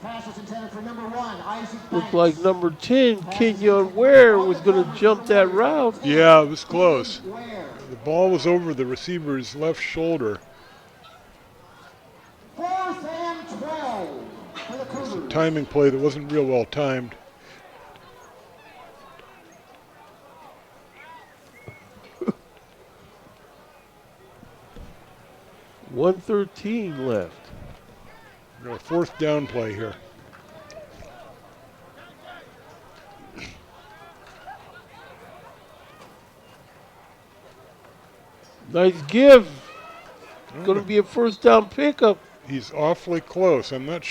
Passes intended for number 1, Isaac Banks. Looked like number 10, Kenyon Ware, was going to jump that route. Yeah, it was close. The ball was over the receiver's left shoulder. Fourth and 12 for the Cougars. It's a timing play that wasn't real well timed. $113 left. Fourth down play here. Nice give. Going to be a first down pickup. He's awfully close. I'm not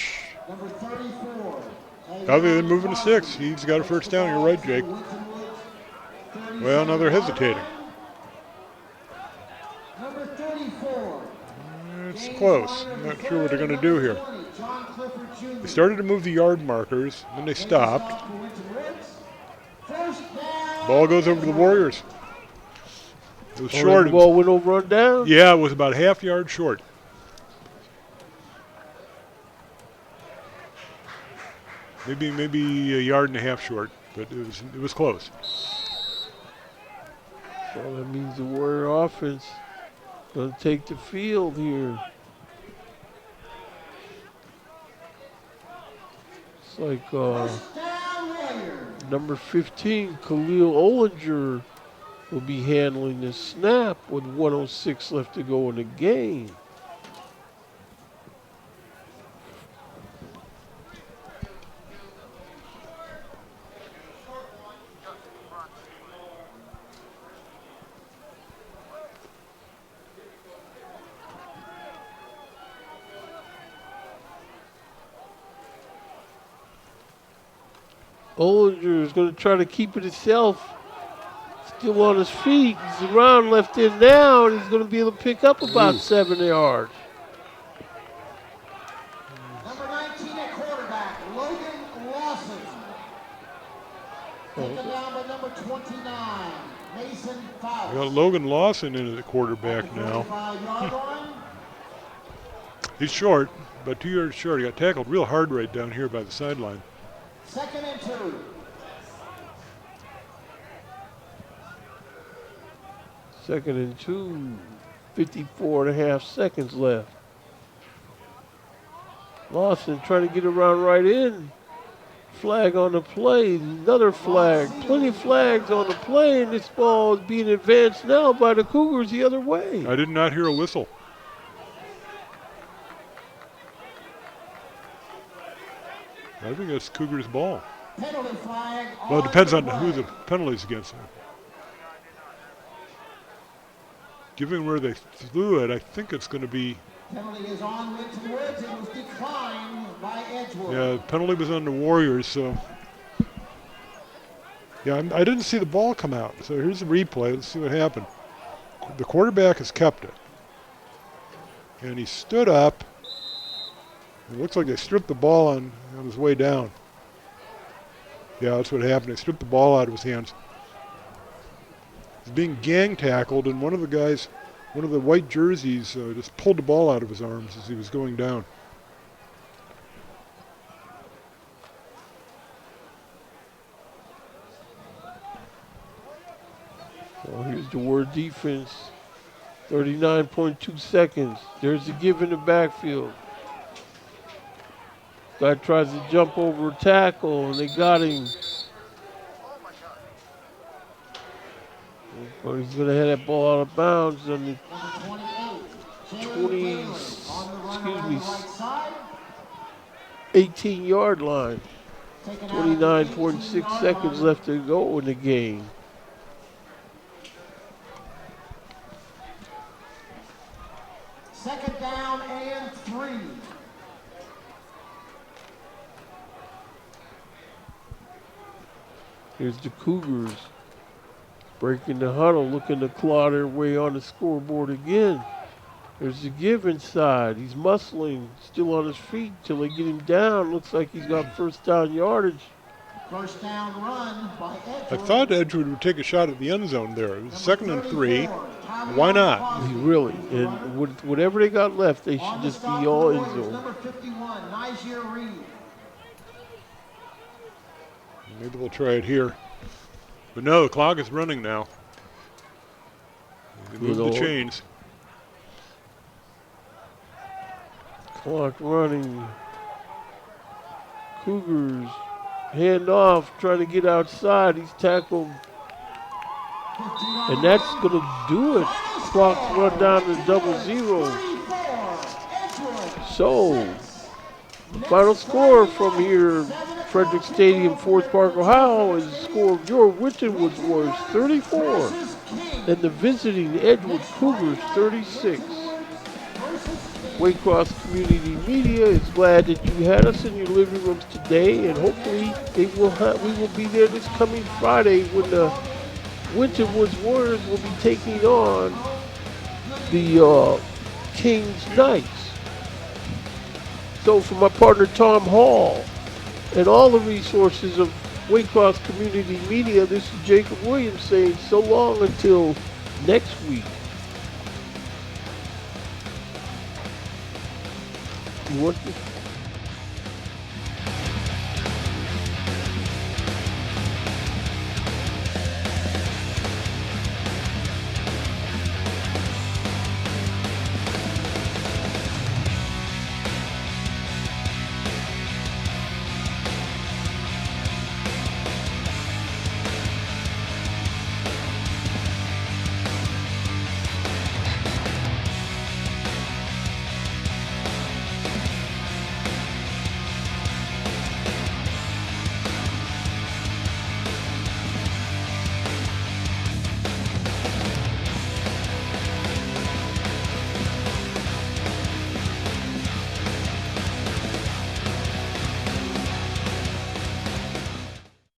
Number 34. Other than moving to 6, he's got a first down. You're right, Jake. Well, now they're hesitating. Number 34. It's close. I'm not sure what they're going to do here. They started to move the yard markers, then they stopped. Ball goes over to the Warriors. It was short. The ball went over on down. Yeah, it was about half yard short. Maybe a yard and a half short, but it was close. Well, that means the Warrior offense going to take the field here. It's like number 15, Khalil Ollinger, will be handling the snap with 1:06 left to go in the game. Ollinger is going to try to keep it himself. Still on his feet. He's around left in now, and he's going to be able to pick up about 7 yards. Number 19 at quarterback, Logan Lawson. Taken down by number 29, Mason Faust. We got Logan Lawson in at the quarterback now. He's short, about 2 yards short. He got tackled real hard right down here by the sideline. 2nd and 2. Second and 2, 54.5 seconds left. Lawson trying to get around right in. Flag on the play, another flag. Plenty of flags on the play, and this ball is being advanced now by the Cougars the other way. I did not hear a whistle. I think that's Cougars' ball. Penalty flag. Well, it depends on who the penalty's against. Given where they threw it, I think it's going to be. Penalty is on Winton Woods. It was declined by Edgewood. Yeah, penalty was on the Warriors, so. Yeah, I didn't see the ball come out. So here's the replay. Let's see what happened. The quarterback has kept it. And he stood up. It looks like they stripped the ball on his way down. Yeah, that's what happened. They stripped the ball out of his hands. He's being gang tackled, and one of the guys, one of the white jerseys, just pulled the ball out of his arms as he was going down. Well, here's the Ward defense. 39.2 seconds. There's the give in the backfield. Guy tries to jump over a tackle, and they got him. But he's going to head that ball out of bounds on the 18-yard line. 29.6 seconds left to go in the game. Second down and 3. Here's the Cougars breaking the huddle, looking to claw their way on the scoreboard again. There's the give inside. He's muscling, still on his feet till they get him down. Looks like he's got first down yardage. First down run by Edgewood. I thought Edgewood would take a shot at the end zone there. It was 2nd and 3. Why not? Really, and whatever they got left, they should just be all in zone. Number 51, Niger Reed. Maybe they'll try it here. But no, the clock is running now. They moved the chains. Clock running. Cougars hand off, trying to get outside. He's tackled. And that's going to do it. Clock's run down to 0-0. So, the final score from here, Frederick Stadium, Forest Park, Ohio, is the score of your Winton Warriors 34 and the visiting Edgewood Cougars 36. Waycross Community Media is glad that you had us in your living rooms today, and hopefully we will be there this coming Friday when the Winton Warriors will be taking on the Kings Knights. So for my partner Tom Hall and all the resources of Waycross Community Media, this is Jacob Williams saying so long until next week. You want to